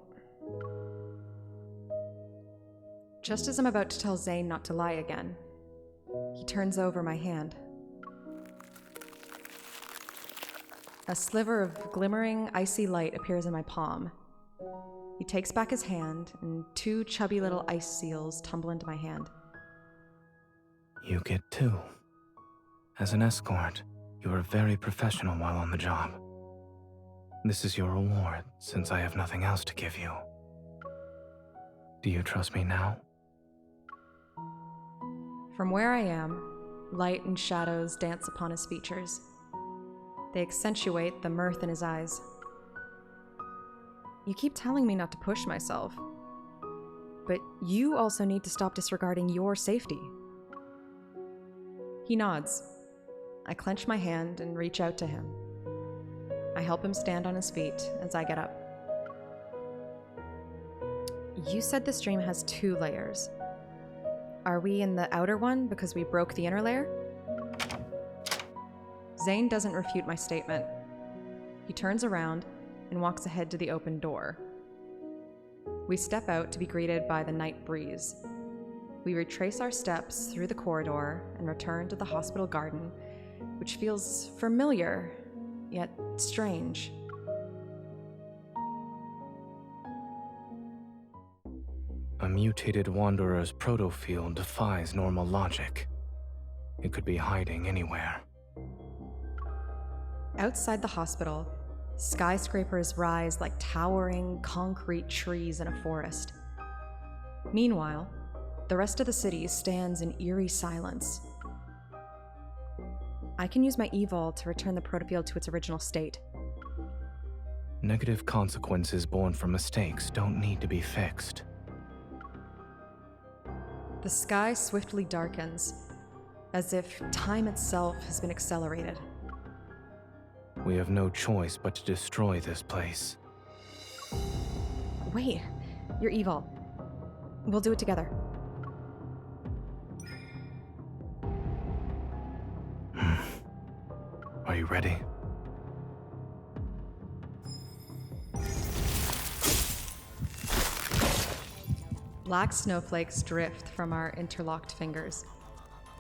Just as I'm about to tell Zane not to lie again, he turns over my hand. A sliver of glimmering, icy light appears in my palm. He takes back his hand, and two chubby little ice seals tumble into my hand. You get two. As an escort, you are very professional while on the job. This is your reward, since I have nothing else to give you. Do you trust me now? From where I am, light and shadows dance upon his features. They accentuate the mirth in his eyes. You keep telling me not to push myself, but you also need to stop disregarding your safety. He nods. I clench my hand and reach out to him. I help him stand on his feet as I get up. You said this dream has 2 layers. Are we in the outer one because we broke the inner layer? Zane doesn't refute my statement. He turns around and walks ahead to the open door. We step out to be greeted by the night breeze. We retrace our steps through the corridor and return to the hospital garden, which feels familiar, yet strange. A mutated wanderer's protofield defies normal logic. It could be hiding anywhere. Outside the hospital, skyscrapers rise like towering concrete trees in a forest. Meanwhile, the rest of the city stands in eerie silence. I can use my evol to return the protofield to its original state. Negative consequences born from mistakes don't need to be fixed. The sky swiftly darkens, as if time itself has been accelerated. We have no choice but to destroy this place. Wait, you're evil. We'll do it together. Are you ready? Black snowflakes drift from our interlocked fingers.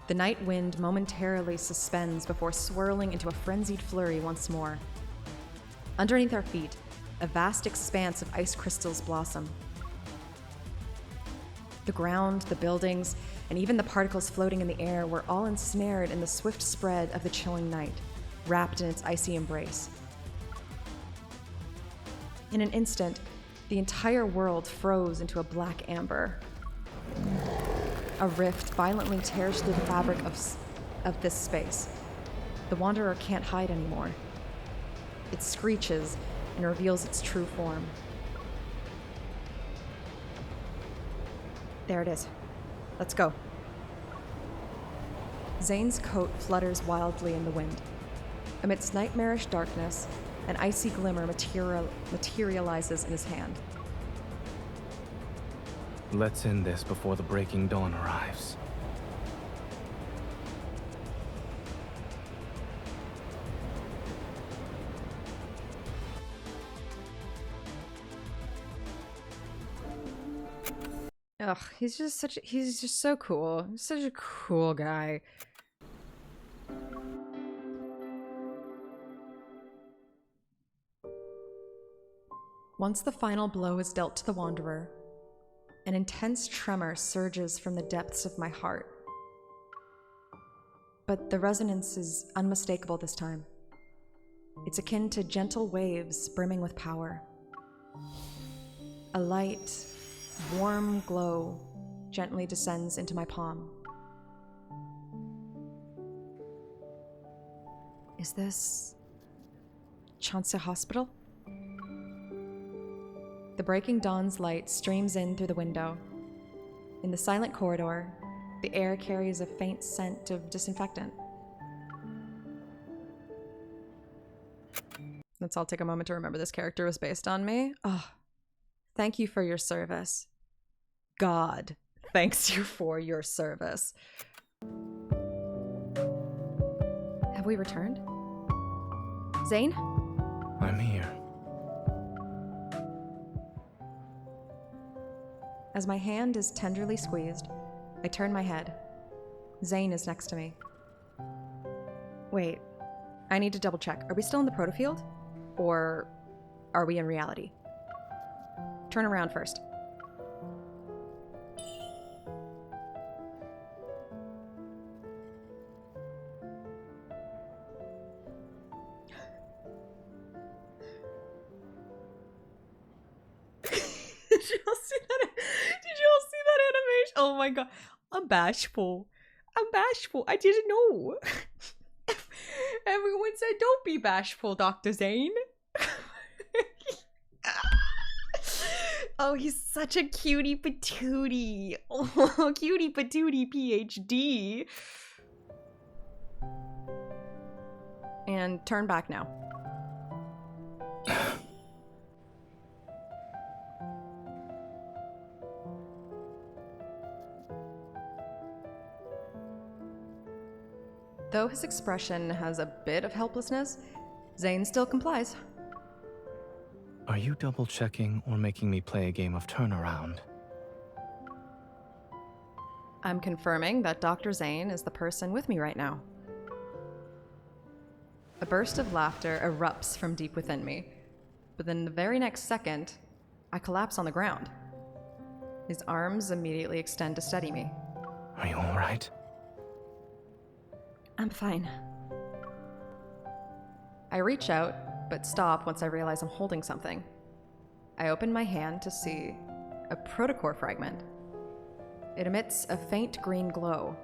The night wind momentarily suspends before swirling into a frenzied flurry once more. Underneath our feet, a vast expanse of ice crystals blossom. The ground, the buildings, and even the particles floating in the air were all ensnared in the swift spread of the chilling night, wrapped in its icy embrace. In an instant, the entire world froze into a black amber. A rift violently tears through the fabric of this space. The Wanderer can't hide anymore. It screeches and reveals its true form. There it is. Let's go. Zane's coat flutters wildly in the wind. Amidst nightmarish darkness, an icy glimmer materializes in his hand. Let's end this before the breaking dawn arrives. Ugh, he's just so cool. He's such a cool guy. Once the final blow is dealt to the Wanderer, an intense tremor surges from the depths of my heart. But the resonance is unmistakable this time. It's akin to gentle waves brimming with power. A light, warm glow gently descends into my palm. Is this Chance Hospital? The breaking dawn's light streams in through the window. In the silent corridor, the air carries a faint scent of disinfectant. Let's all take a moment to remember this character was based on me. Oh, thank you for your service. God thanks you for your service. Have we returned? Zane? I'm here. As my hand is tenderly squeezed, I turn my head. Zane is next to me. Wait, I need to double check. Are we still in the protofield? Or are we in reality? Turn around first. Did Oh my god. I'm bashful. I'm bashful. I didn't know. Everyone said don't be bashful, Dr. Zane. Oh, he's such a cutie patootie. Oh, cutie patootie PhD. And turn back now. Though his expression has a bit of helplessness, Zane still complies. Are you double-checking or making me play a game of turnaround? I'm confirming that Dr. Zane is the person with me right now. A burst of laughter erupts from deep within me, but then the very next second, I collapse on the ground. His arms immediately extend to steady me. Are you all right? I'm fine. I reach out, but stop once I realize I'm holding something. I open my hand to see a protocore fragment. It emits a faint green glow.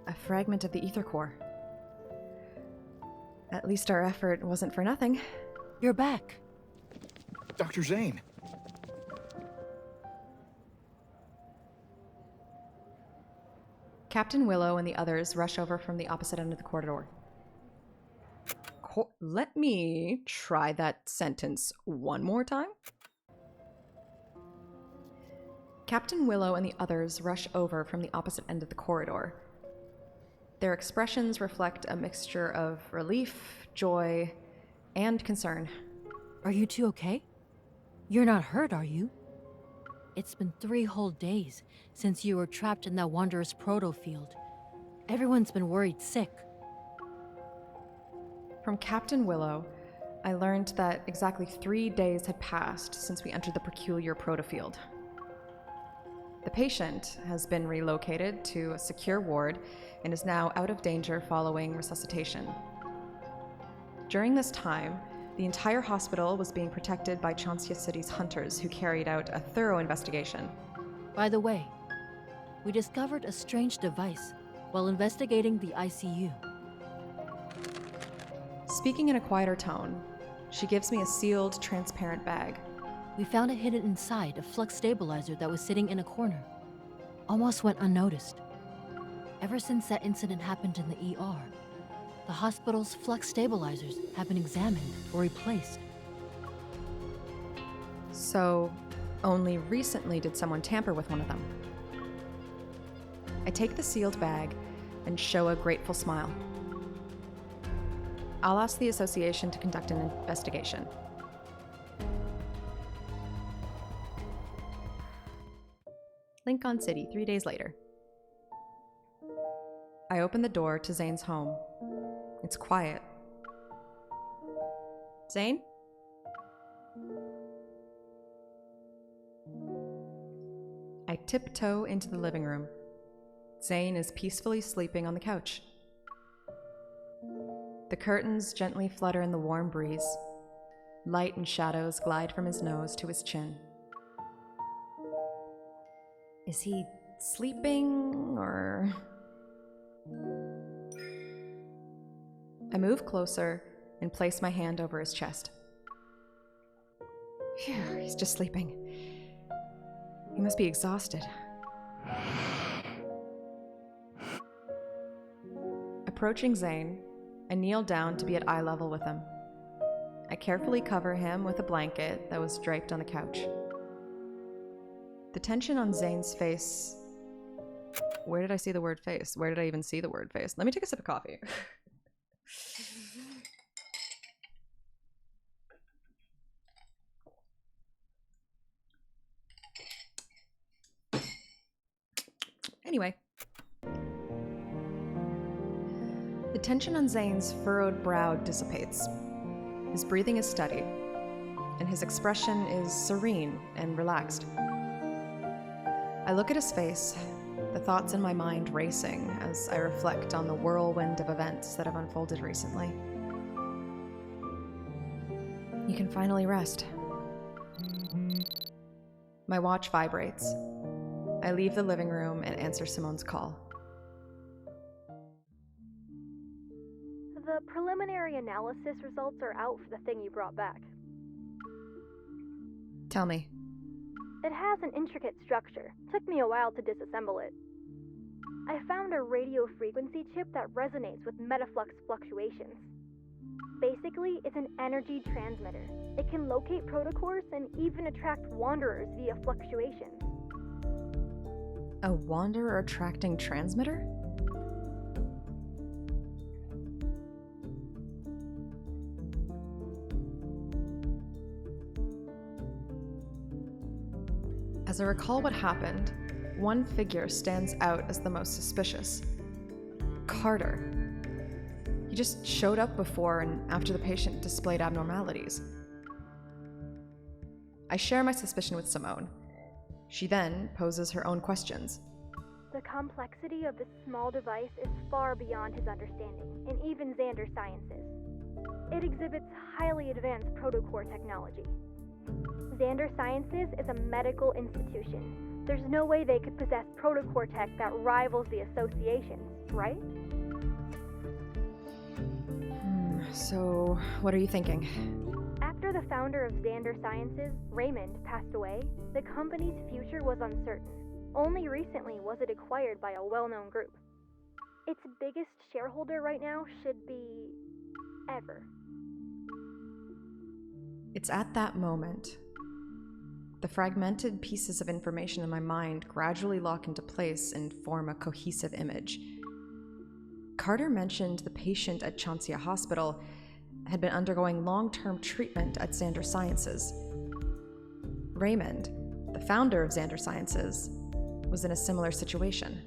A fragment of the ether core. At least our effort wasn't for nothing. You're back. Dr. Zane. Captain Willow and the others rush over from the opposite end of the corridor. Let me try that sentence one more time. Captain Willow and the others rush over from the opposite end of the corridor. Their expressions reflect a mixture of relief, joy, and concern. Are you two okay? You're not hurt, are you? It's been 3 whole days since you were trapped in that Wanderer's proto-field. Everyone's been worried sick. From Captain Willow, I learned that exactly 3 days had passed since we entered the peculiar protofield. The patient has been relocated to a secure ward and is now out of danger following resuscitation. During this time, the entire hospital was being protected by Chancia City's hunters who carried out a thorough investigation. By the way, we discovered a strange device while investigating the ICU. Speaking in a quieter tone, she gives me a sealed, transparent bag. We found it hidden inside a flux stabilizer that was sitting in a corner. Almost went unnoticed. Ever since that incident happened in the ER, the hospital's flux stabilizers have been examined or replaced. So, only recently did someone tamper with one of them. I take the sealed bag and show a grateful smile. I'll ask the association to conduct an investigation. Lincoln City, 3 days later. I open the door to Zane's home. It's quiet. Zane? I tiptoe into the living room. Zane is peacefully sleeping on the couch. The curtains gently flutter in the warm breeze. Light and shadows glide from his nose to his chin. Is he sleeping, or... I move closer and place my hand over his chest. Phew, he's just sleeping. He must be exhausted. Approaching Zane, I kneel down to be at eye level with him. I carefully cover him with a blanket that was draped on the couch. The tension on Zane's face... Where did I see the word face? Where did I even see the word face? Let me take a sip of coffee. Anyway. The tension on Zane's furrowed brow dissipates. His breathing is steady, and his expression is serene and relaxed. I look at his face, the thoughts in my mind racing as I reflect on the whirlwind of events that have unfolded recently. You can finally rest. My watch vibrates. I leave the living room and answer Simone's call. The preliminary analysis results are out for the thing you brought back. Tell me. It has an intricate structure. Took me a while to disassemble it. I found a radio frequency chip that resonates with metaflux fluctuations. Basically, it's an energy transmitter. It can locate protocors and even attract wanderers via fluctuations. A wanderer attracting transmitter? As I recall what happened, one figure stands out as the most suspicious. Carter. He just showed up before and after the patient displayed abnormalities. I share my suspicion with Simone. She then poses her own questions. The complexity of this small device is far beyond his understanding, and even Xander's sciences. It exhibits highly advanced protocore technology. Xander Sciences is a medical institution. There's no way they could possess protocore tech that rivals the association, right? So, what are you thinking? After the founder of Xander Sciences, Raymond, passed away, the company's future was uncertain. Only recently was it acquired by a well-known group. Its biggest shareholder right now should be... Ever. It's at that moment. The fragmented pieces of information in my mind gradually lock into place and form a cohesive image. Carter mentioned the patient at Chancia Hospital had been undergoing long-term treatment at Xander Sciences. Raymond, the founder of Xander Sciences, was in a similar situation.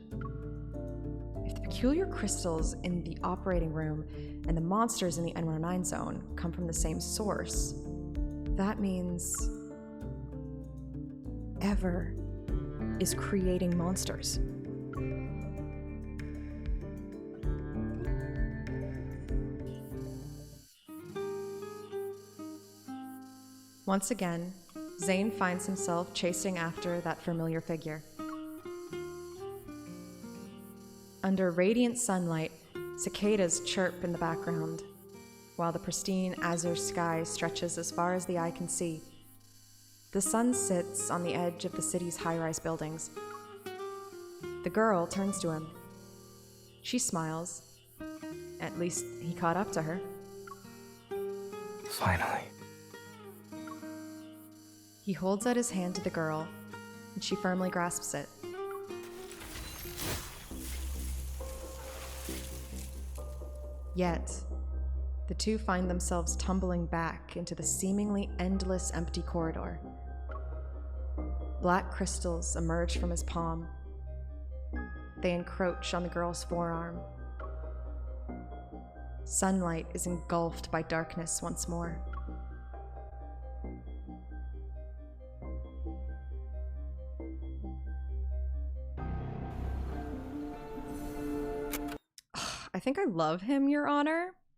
If the peculiar crystals in the operating room and the monsters in the N19 zone come from the same source, that means Ever is creating monsters. Once again, Zane finds himself chasing after that familiar figure. Under radiant sunlight, cicadas chirp in the background, while the pristine azure sky stretches as far as the eye can see. The sun sits on the edge of the city's high-rise buildings. The girl turns to him. She smiles. At least he caught up to her. Finally. He holds out his hand to the girl, and she firmly grasps it. Yet, the two find themselves tumbling back into the seemingly endless empty corridor. Black crystals emerge from his palm. They encroach on the girl's forearm. Sunlight is engulfed by darkness once more. I think I love him, Your Honor.